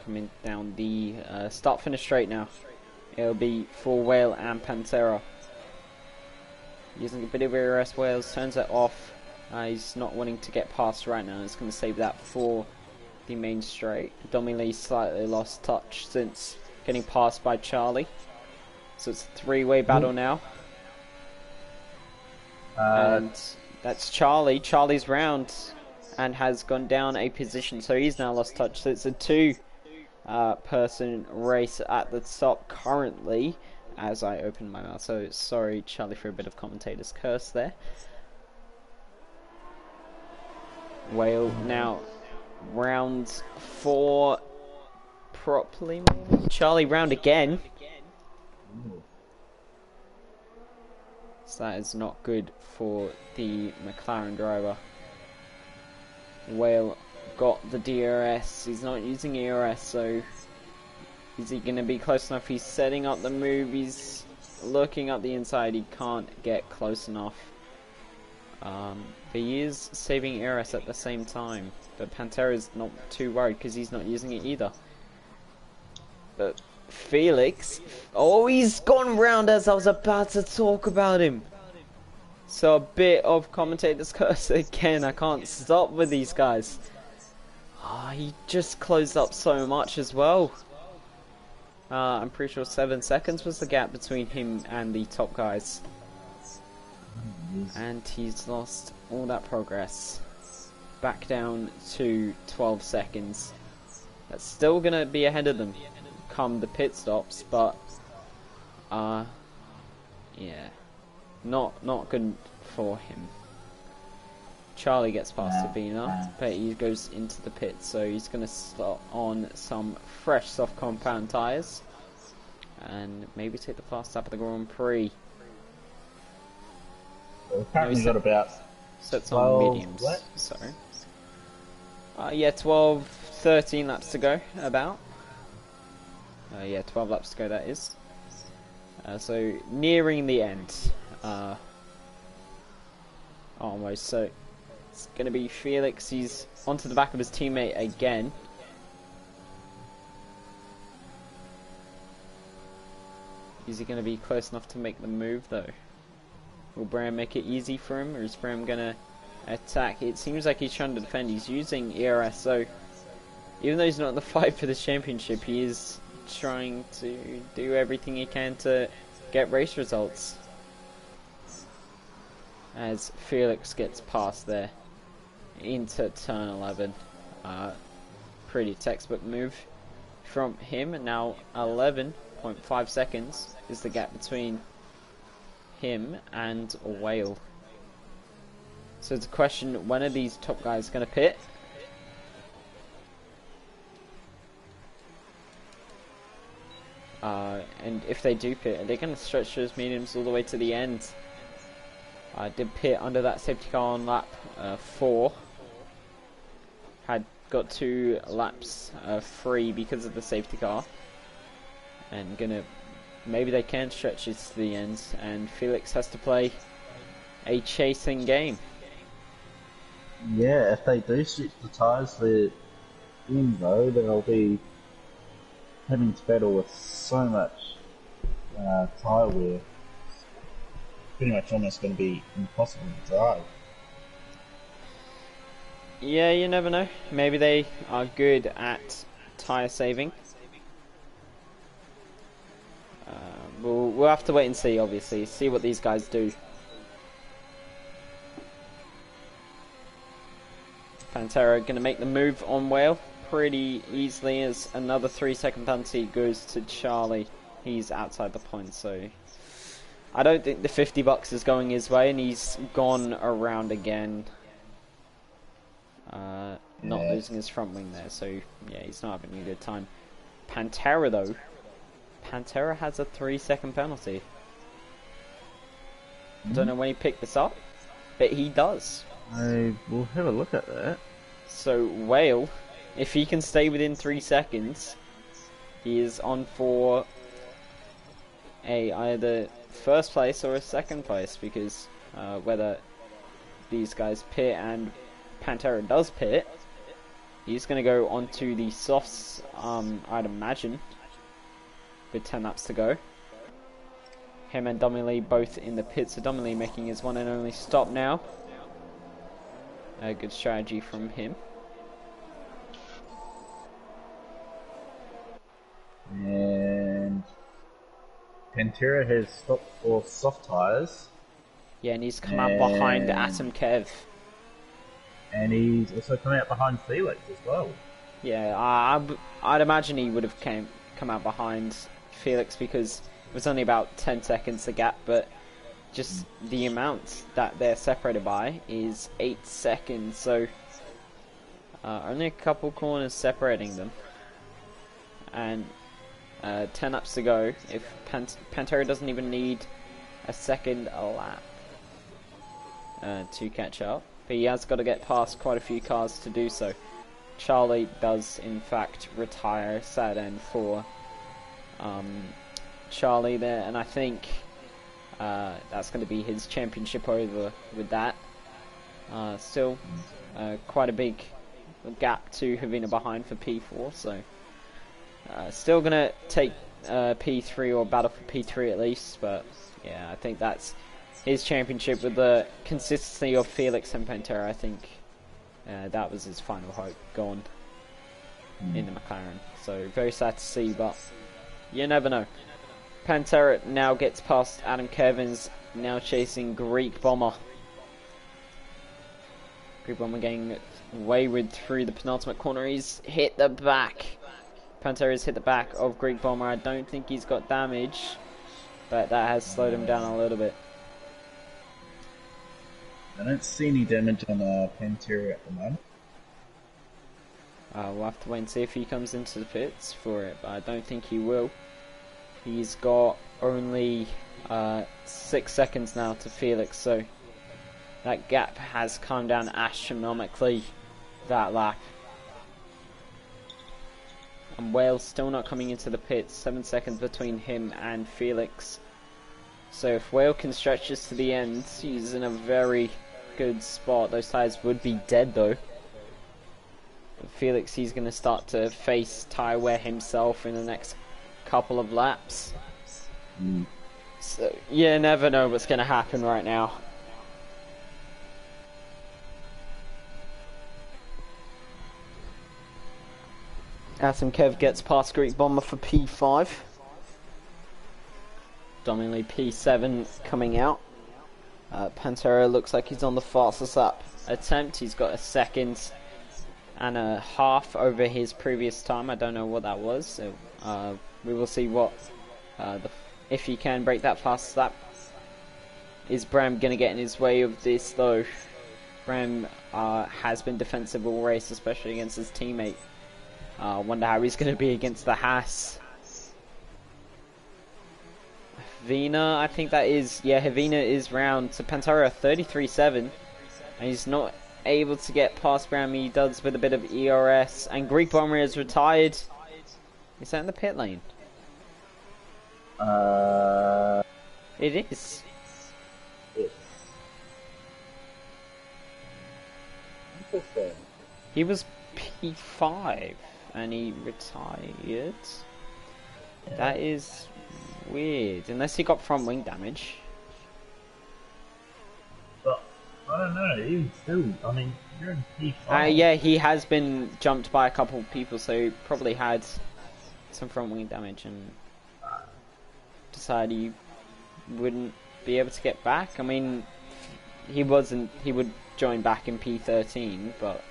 Coming down the start-finish straight now. It'll be for Whale and Pantera. Using a bit of ERS, Wales turns it off. He's not wanting to get past right now. He's going to save that for the main straight. Domi slightly lost touch since getting passed by Charlie. So it's a three-way battle now. And that's Charlie. Charlie's round and has gone down a position. So he's now lost touch. So it's a two-person race at the top currently. As I open my mouth. So sorry, Charlie, for a bit of commentator's curse there. Whale now round 4 properly maybe. Charlie round again. So that is not good for the McLaren driver. Whale got the DRS. He's not using ERS, so is he going to be close enough? He's setting up the move. He's looking up the inside. He can't get close enough. But he is saving ERS at the same time. But Pantera's not too worried because he's not using it either. But Felix... Oh, he's gone round as I was about to talk about him. So a bit of commentator's curse again. I can't stop with these guys. He just closed up so much as well. I'm pretty sure 7 seconds was the gap between him and the top guys. And he's lost all that progress. Back down to 12 seconds. That's still going to be ahead of them come the pit stops, but yeah, not good for him. Charlie gets past Sabina, but he goes into the pit, so he's going to start on some fresh soft compound tyres and maybe take the fast lap of the Grand Prix. Well, currently got about sets on mediums. Sorry. Yeah, 12, 13 laps to go, about. Yeah, 12 laps to go, that is. So, nearing the end. Almost, so it's going to be Felix. He's onto the back of his teammate again. Is he going to be close enough to make the move though? Will Bram make it easy for him, or is Bram going to attack? It seems like he's trying to defend. He's using ERS, so even though he's not in the fight for the championship, he is trying to do everything he can to get race results. As Felix gets past there into turn 11. Pretty textbook move from him. And now 11.5 seconds is the gap between him and Whale. So it's a question, when are these top guys going to pit? And if they do pit, are they going to stretch those mediums all the way to the end? I did pit under that safety car on lap 4. Had got 2 laps free because of the safety car. And maybe they can stretch it to the end. And Felix has to play a chasing game. Yeah, if they do switch the tyres in though, they'll be having to battle with so much tyre wear. Pretty much almost going to be impossible to drive. Yeah, you never know. Maybe they are good at tyre saving. We'll have to wait and see, obviously. See what these guys do. Pantera going to make the move on Whale pretty easily as another 3-second penalty goes to Charlie. He's outside the point, so I don't think the 50 bucks is going his way, and he's gone around again. Not losing his front wing there, so yeah, he's not having a good time. Pantera though, Pantera has a 3-second penalty. I don't know when he picked this up, but he does. I will have a look at that. So Whale, if he can stay within 3 seconds, he is on for a either first place or a second place, because whether these guys pit and Pantera does pit, he's going to go onto the softs, I'd imagine, with 10 laps to go. Him and Domily both in the pits, so Domily making his one and only stop now. A good strategy from him. And Pantera has stopped for soft tyres. Yeah, and he's come out behind Atom Kev. And he's also come out behind Felix as well. Yeah, I'd imagine he would have come out behind Felix because it was only about 10 seconds the gap, but just the amount that they're separated by is 8 seconds, so only a couple corners separating them. And 10 laps to go. If Pantera doesn't even need a second a lap to catch up, but he has got to get past quite a few cars to do so. Charlie does in fact retire, sad end for Charlie there, and I think that's going to be his championship over with that. Still quite a big gap to Havina behind for P4, so still going to take P3 or battle for P3 at least, but yeah, I think that's his championship with the consistency of Felix and Pantera. I think that was his final hope gone in the McLaren. So very sad to see, but you never know. Pantera now gets past Adam Kevin's, now chasing Greek Bomber. Greek Bomber getting wayward through the penultimate corner. He's hit the back. Pantera's hit the back of Greek Bomber. I don't think he's got damage, but that has slowed him down a little bit. I don't see any damage on Pantera at the moment. We'll have to wait and see if he comes into the pits for it, but I don't think he will. He's got only 6 seconds now to Felix, so that gap has come down astronomically that lap. And Wales still not coming into the pits, 7 seconds between him and Felix. So if Whale can stretch this to the end, he's in a very good spot. Those tyres would be dead though. But Felix, he's going to start to face tyre wear himself in the next couple of laps. Mm. So you never know what's going to happen right now. Atom Kev gets past Greek Bomber for P5. Dominantly P7 coming out. Pantera looks like he's on the fastest lap attempt. He's got a second and a half over his previous time. I don't know what that was. So we will see what if he can break that fastest lap. Is Bram going to get in his way of this though? Bram has been defensive all race, especially against his teammate. Wonder how he's going to be against the Haas. Vina, I think that is, yeah, Vina is round to Pantera 33-7, and he's not able to get past Bram. He does with a bit of ERS, and Greek Bomber is retired. Is that in the pit lane? It is. Yes. Interesting. He was P5 and he retired. Yeah. That is weird. Unless he got front wing damage. But I don't know. Even still, I mean, you're in P5. Yeah, he has been jumped by a couple of people, so he probably had some front wing damage and decided he wouldn't be able to get back. I mean, he wasn't. He would join back in P13, but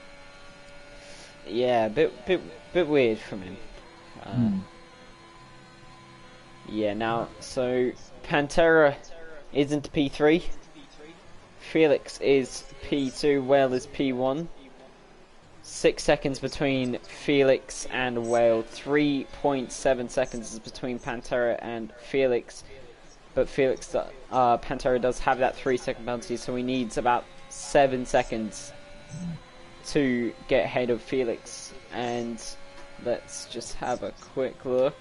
yeah, bit weird from him. Yeah, now so Pantera is into P3. Felix is P2. Whale is P1. 6 seconds between Felix and Whale. 3.7 seconds is between Pantera and Felix. But Pantera does have that 3-second penalty, so he needs about 7 seconds to get ahead of Felix. And let's just have a quick look.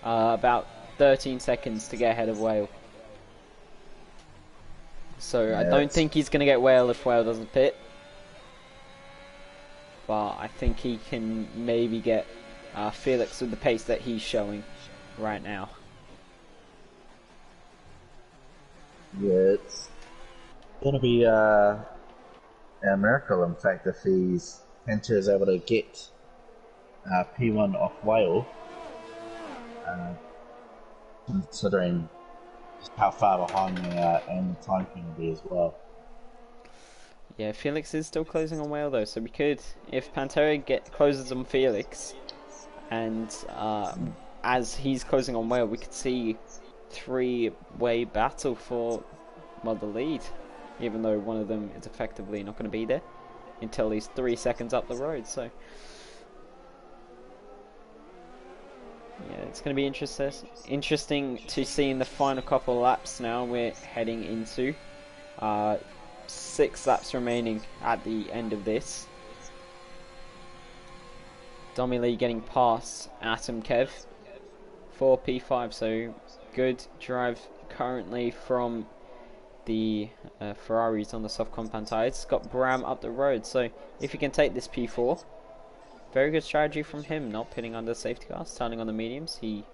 About 13 seconds to get ahead of Whale. So I don't think he's going to get Whale if Whale doesn't pit. But I think he can maybe get Felix with the pace that he's showing right now. Yeah, it's going to be a miracle, in fact, if Pantera is able to get P1 off Whale, considering just how far behind they are and the time penalty as well. Yeah, Felix is still closing on Whale though, so we could, if Pantera closes on Felix, and as he's closing on Whale, we could see three-way battle for, well, the lead, even though one of them is effectively not going to be there until he's 3 seconds up the road. So yeah, it's going to be interesting to see in the final couple of laps. Now we're heading into 6 laps remaining at the end of this. Domi Lee getting past Atom Kev for P5, so good drive currently from the Ferraris on the soft compound tires. Got Bram up the road, so if he can take this P4, very good strategy from him, not pitting under safety car, starting on the mediums. He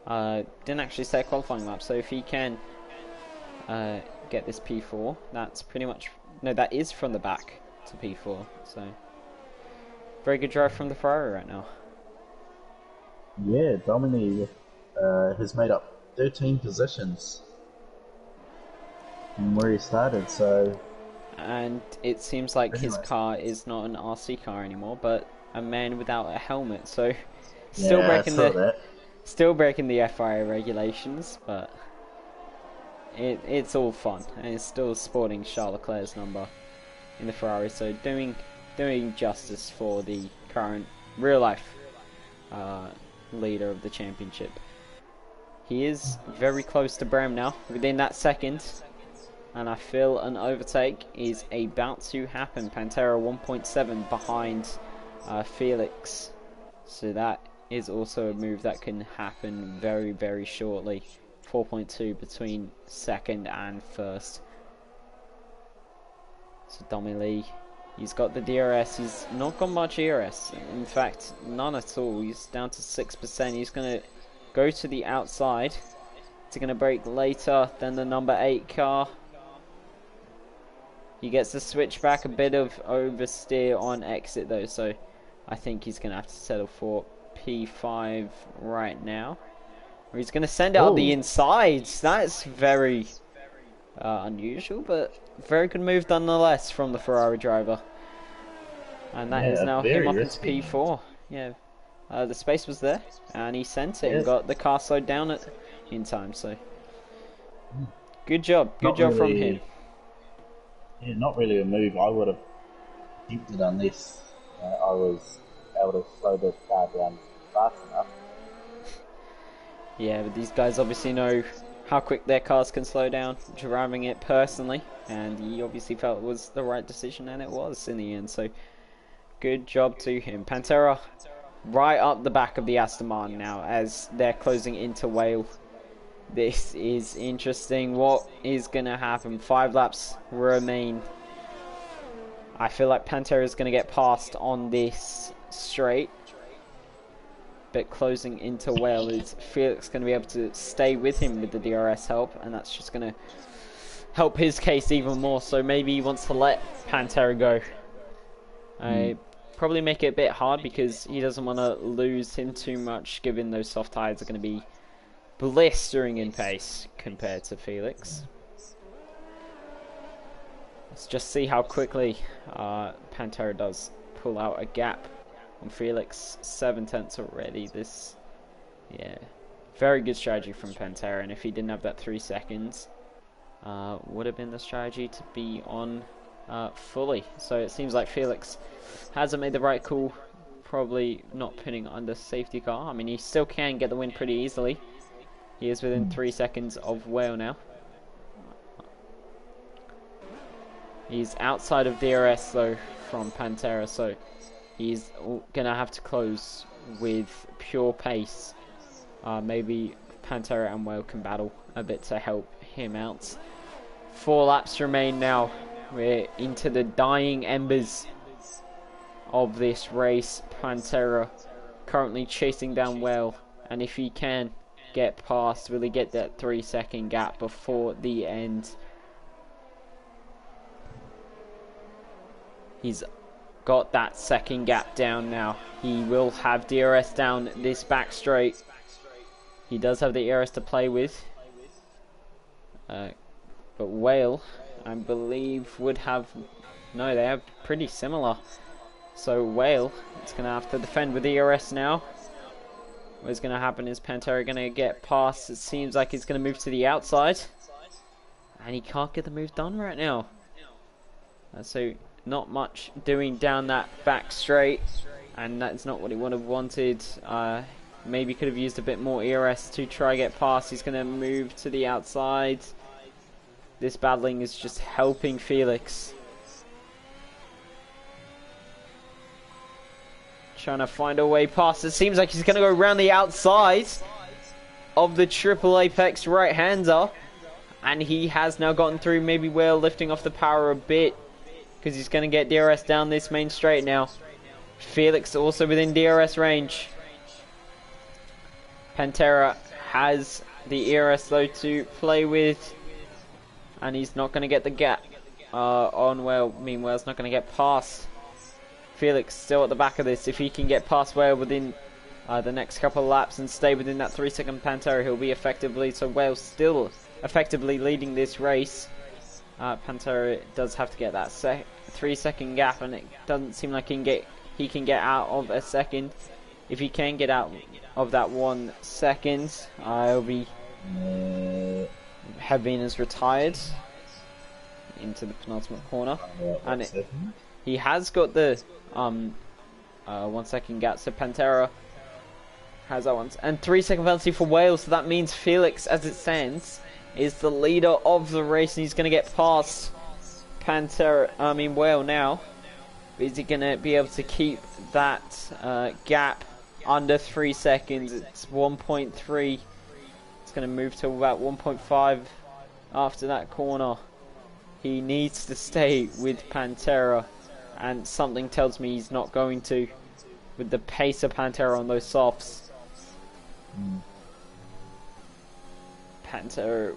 didn't actually set a qualifying lap, so if he can get this P4, that's pretty much, no, that is from the back to P4, so very good drive from the Ferrari right now. Yeah, Domini has made up 13 positions from where he started, so... And it seems like his car is not an RC car anymore, but a man without a helmet, so still breaking the FIA regulations, but it's all fun, and it's still sporting Charles Leclerc's number in the Ferrari, so doing justice for the current real-life leader of the championship. He is very close to Bram now, within that second, and I feel an overtake is about to happen. Pantera 1.7 behind Felix, so that is also a move that can happen very, very shortly. 4.2 between second and first. So Domi Lee, he's got the DRS, he's not got much ERS, in fact none at all, he's down to 6%, he's going to go to the outside Is he going to brake later than the number 8 car? He gets to switch back, a bit of oversteer on exit though, so I think he's going to have to settle for P5 right now. Or he's going to send out the insides. That's very unusual, but very good move nonetheless from the Ferrari driver. And that is now him up into P4. Yeah, the space was there, and he sent it and got the car slowed down in time. So good job, from him. Yeah, not really a move I would have attempted unless I was able to slow the car down fast enough. Yeah, but these guys obviously know how quick their cars can slow down, driving it personally, and he obviously felt it was the right decision, and it was in the end. So good job to him. Pantera right up the back of the Aston Martin now as they're closing into Wales. This is interesting. What is going to happen? 5 laps remain. I feel like Pantera is going to get past on this straight. But closing into Wales, is Felix going to be able to stay with him with the DRS help, and that's just going to help his case even more. So maybe he wants to let Pantera go. Probably make it a bit hard because he doesn't want to lose him too much, given those soft tyres are going to be blistering in pace compared to Felix. Let's just see how quickly Pantera does pull out a gap on Felix. 7 tenths already. This, yeah, very good strategy from Pantera, and if he didn't have that 3 seconds, would have been the strategy to be on fully. So it seems like Felix hasn't made the right call, probably not pinning under safety car. I mean, he still can get the win pretty easily. He is within 3 seconds of Whale now. He's outside of DRS though from Pantera, so he's gonna have to close with pure pace. Maybe Pantera and Whale can battle a bit to help him out. 4 laps remain now. We're into the dying embers of this race. Pantera currently chasing down Whale, and if he can get past, will he get that 3 second gap before the end? He's got that second gap down now. He will have DRS down this back straight. He does have the DRS to play with. But Whale, I believe, would have... No, they are pretty similar. So Whale is going to have to defend with DRS now. What's going to happen is Pantera going to get past. It seems like he's going to move to the outside. And he can't get the move done right now. So not much doing down that back straight. And that's not what he would have wanted. Maybe could have used a bit more ERS to try get past. He's going to move to the outside. This battling is just helping Felix. Trying to find a way past. It seems like he's going to go around the outside of the triple apex right-hander. And he has now gotten through. Maybe Whale lifting off the power a bit, because he's going to get DRS down this main straight now. Felix also within DRS range. Pantera has the ERS though to play with. And he's not going to get the gap on Whale. Meanwhile, he's not going to get past. Felix still at the back of this. If he can get past Whale within the next couple of laps and stay within that 3 second Pantera, he'll be effectively... So Whale still effectively leading this race. Pantera does have to get that 3 second gap, and it doesn't seem like he can get out of a second. If he can get out of that 1 second, he'll be... Havin is retired into the penultimate corner, and he has got the 1 second gap. So Pantera has that one, and 3 second penalty for Wales. So that means Felix, as it stands, is the leader of the race, and he's going to get past Whale now. Is he going to be able to keep that gap under 3 seconds? It's 1.3. It's going to move to about 1.5 after that corner. He needs to stay with Pantera, and something tells me he's not going to, with the pace of Pantera on those softs. Pantera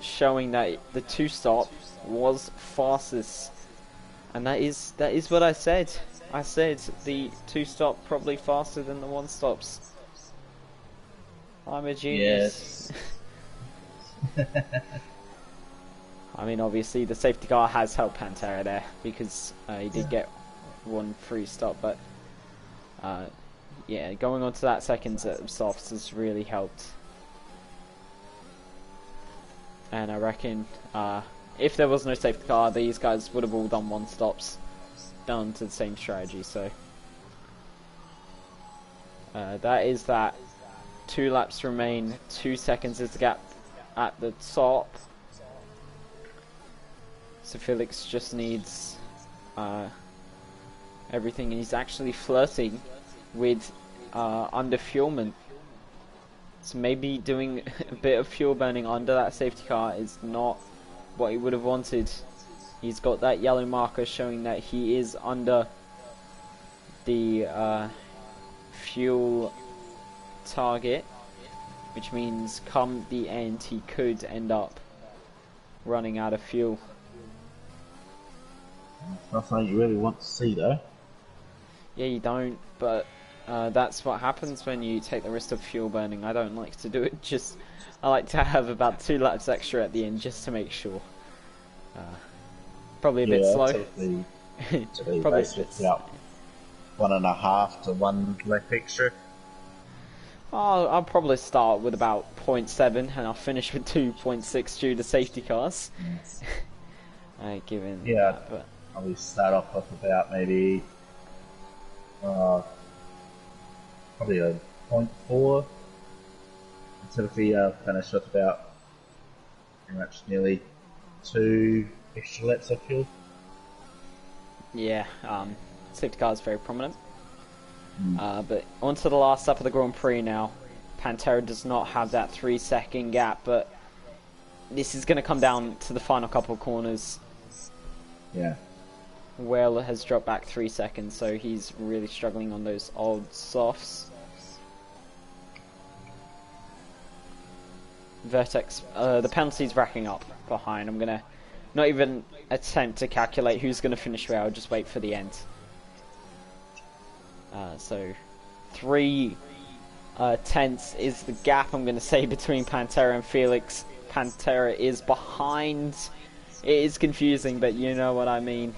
showing that the two-stop was fastest, and that is what I said. I said the two-stop probably faster than the one-stops. I'm a genius. Yes. I mean, obviously the safety car has helped Pantera there because he did get one free stop, but yeah, going on to that seconds at softs has really helped. And I reckon if there was no safety car, these guys would have all done one stops down to the same strategy. So that is that. 2 laps remain, 2 seconds is the gap at the top. So Felix just needs everything, and he's actually flirting with underfuelment. So maybe doing a bit of fuel burning under that safety car is not what he would have wanted. He's got that yellow marker showing that he is under the fuel target, which means come the end he could end up running out of fuel. Not something you really want to see, though. Yeah, you don't, but that's what happens when you take the risk of fuel burning. I don't like to do it. I like to have about 2 laps extra at the end just to make sure. Probably a bit slow. Typically Probably race with about 1.5 to 1 lap extra. I'll probably start with about 0.7 and I'll finish with 2.6 due to safety cars. Given that, but I'll start off with about maybe probably a 0.4. Typically finish with about pretty much nearly 2 extra laps of fuel. Yeah, safety car is very prominent. But onto the last lap of the Grand Prix now. Pantera does not have that 3-second gap, but this is going to come down to the final couple of corners. Yeah. Whale has dropped back 3 seconds, so he's really struggling on those old softs. Vertex, the penalty's racking up behind. I'm going to not even attempt to calculate who's going to finish where. I'll just wait for the end. So 3 tenths is the gap, I'm going to say, between Pantera and Felix. Pantera is behind. It is confusing, but you know what I mean.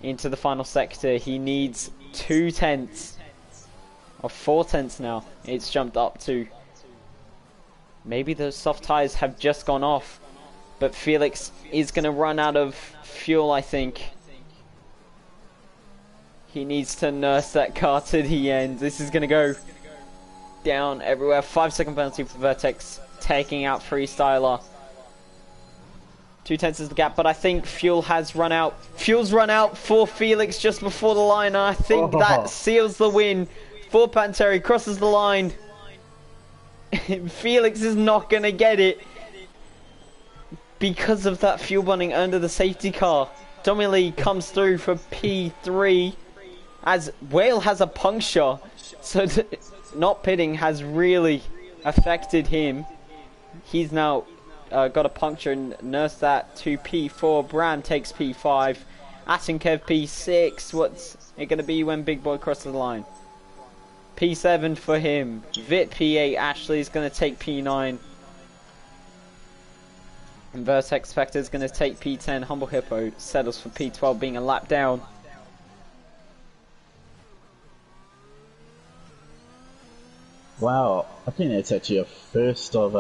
Into the final sector, he needs 2 tenths. Or 4 tenths now. It's jumped up to. Maybe those soft tyres have just gone off. But Felix is going to run out of fuel, I think. He needs to nurse that car to the end. This is going to go down everywhere. 5-second penalty for Vertex, taking out Freestyler. 2 tenths is the gap, but I think fuel has run out. Fuel's run out for Felix just before the line. I think that seals the win for Pantera. He crosses the line. Felix is not going to get it because of that fuel burning under the safety car. Domily comes through for P3. As Whale has a puncture, so not pitting has really affected him. He's now got a puncture and nursed that to P4. Brand takes P5. Atinkev P6. What's it going to be when Big Boy crosses the line? P7 for him. Vit P8. Ashley's going to take P9. And Vertex Spectre's going to take P10. Humble Hippo settles for P12, being a lap down. Wow, I think that's actually a first of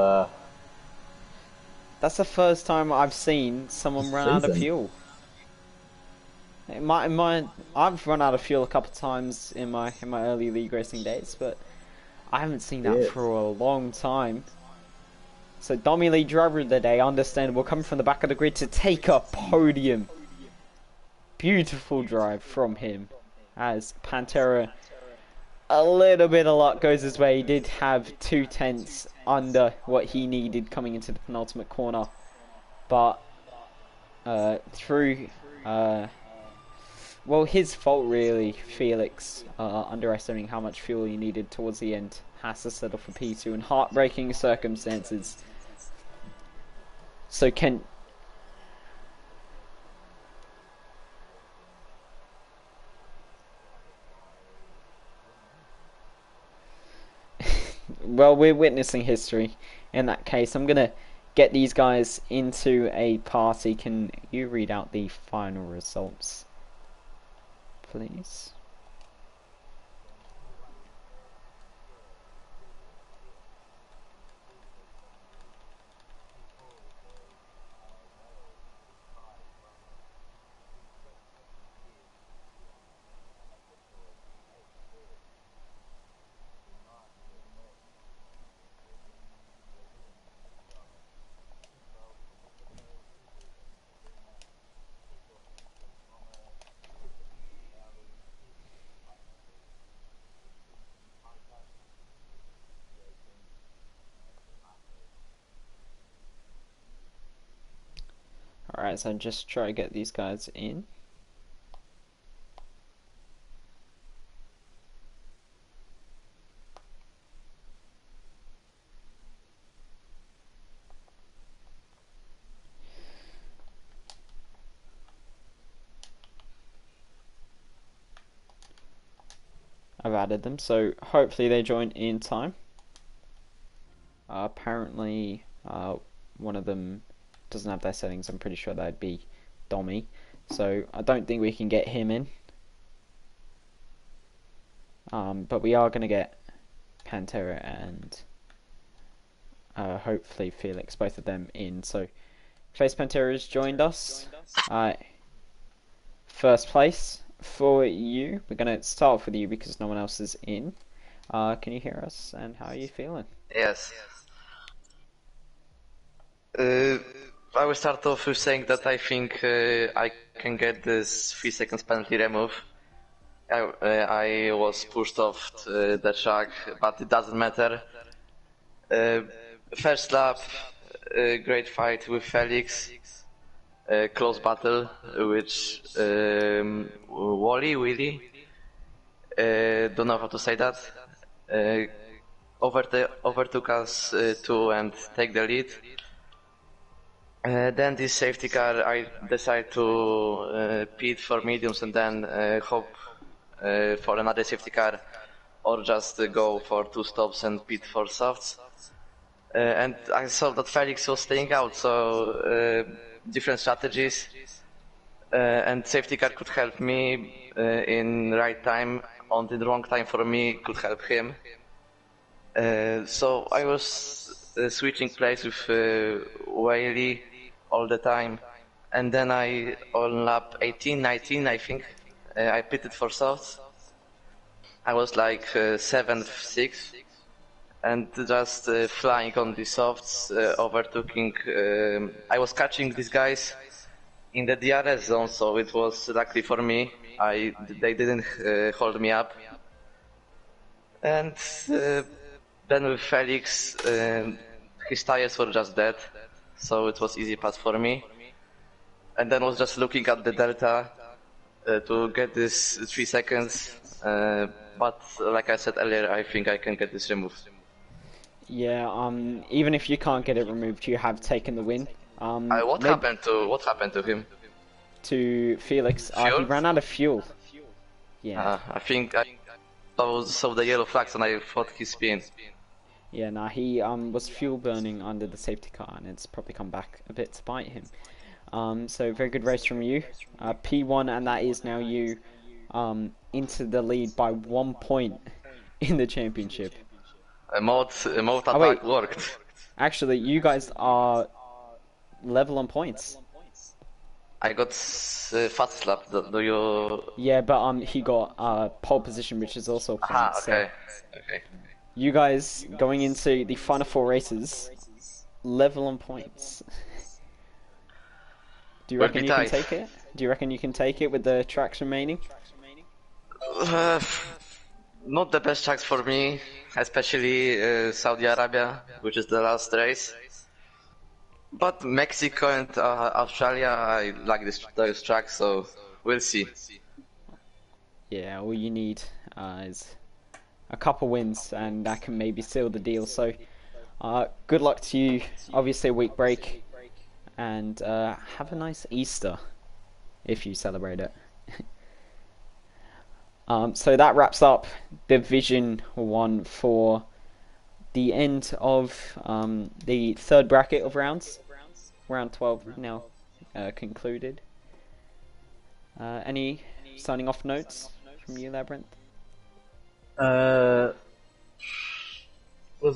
That's the first time I've seen someone run out of fuel. I've run out of fuel a couple of times in my early league racing days, but I haven't seen that for a long time. So Domily, driver of the day, understandable, coming from the back of the grid to take a podium. Beautiful drive from him, as Pantera, a little bit of luck goes his way. He did have 2 tenths under what he needed coming into the penultimate corner, but through well, his fault really. Felix underestimating how much fuel he needed towards the end, has to settle for P2 in heartbreaking circumstances. So can well, we're witnessing history. In that case, I'm gonna get these guys into a party. Can you read out the final results, please? Alright, so just try to get these guys in. I've added them, so hopefully they join in time. Apparently, one of them doesn't have their settings. I'm pretty sure that'd be Dommy, so I don't think we can get him in. But we are going to get Pantera and hopefully Felix, both of them in. So Face Pantera has joined us. First place for you. We're going to start off with you because no one else is in. Can you hear us, and how are you feeling? Yes. I will start off with saying that I think I can get this 3 seconds penalty remove. I was pushed off the track, but it doesn't matter. First lap, great fight with Felix. Close battle, which Willie, don't know how to say that, overtook us two and take the lead. Then this safety car, I decided to pit for mediums and then hope for another safety car, or just go for 2 stops and pit for softs. And I saw that Felix was staying out, so different strategies, and safety car could help me in right time, on the wrong time for me could help him. So I was switching place with Whaley all the time, and then on lap 18, 19 I think, I pitted for softs. I was like 7th, 6th, and just flying on the softs, overtaking. I was catching these guys in the DRS zone, so it was lucky for me. They didn't hold me up. And then with Felix, his tires were just dead, so it was easy pass for me. And then was just looking at the delta to get this 3 seconds. But like I said earlier, I think I can get this removed. Yeah, even if you can't get it removed, you have taken the win. What happened to him? To Felix, he Fuel? ran out of fuel. Yeah. I think I saw the yellow flags and I thought he spun. Yeah, nah, he was fuel burning under the safety car, and it's probably come back a bit to bite him. So very good race from you. P1, and that is now you into the lead by 1 point in the championship. Mode attack worked. Actually, you guys are level on points. I got fast lap. Do you? Yeah, but he got pole position, which is also points. Ah, okay. So Okay. you guys going into the final 4 races, level on points. Do you reckon you can take it? Do you reckon you can take it with the tracks remaining? Not the best tracks for me, especially Saudi Arabia, which is the last race. But Mexico and Australia, I like those tracks, so we'll see. Yeah, all you need is a couple wins, and that can maybe seal the deal. So, good luck to you. Obviously, a week break, and have a nice Easter if you celebrate it. So that wraps up Division 1 for the end of the third bracket of rounds. Round 12 now concluded. Any signing off notes from you, Labyrinth? Was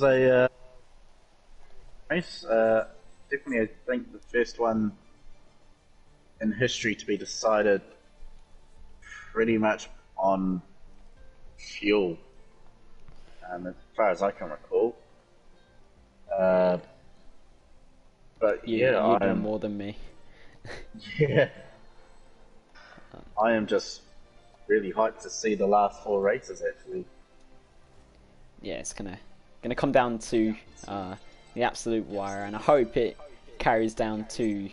a race. Definitely, I think the first one in history to be decided pretty much on fuel, as far as I can recall. But You yeah, know more than me. yeah, I am just really hyped to see the last 4 races. Actually, Yeah, it's gonna come down to the absolute wire, and I hope it carries down to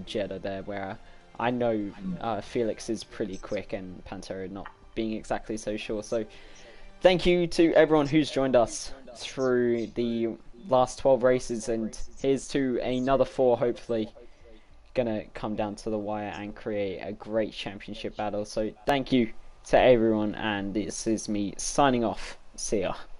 Jeddah there, where I know Felix is pretty quick and Pantera not being exactly so sure. So thank you to everyone who's joined us through the last 12 races, and here's to another 4, hopefully gonna come down to the wire and create a great championship battle. So thank you to everyone, and this is me signing off. See ya.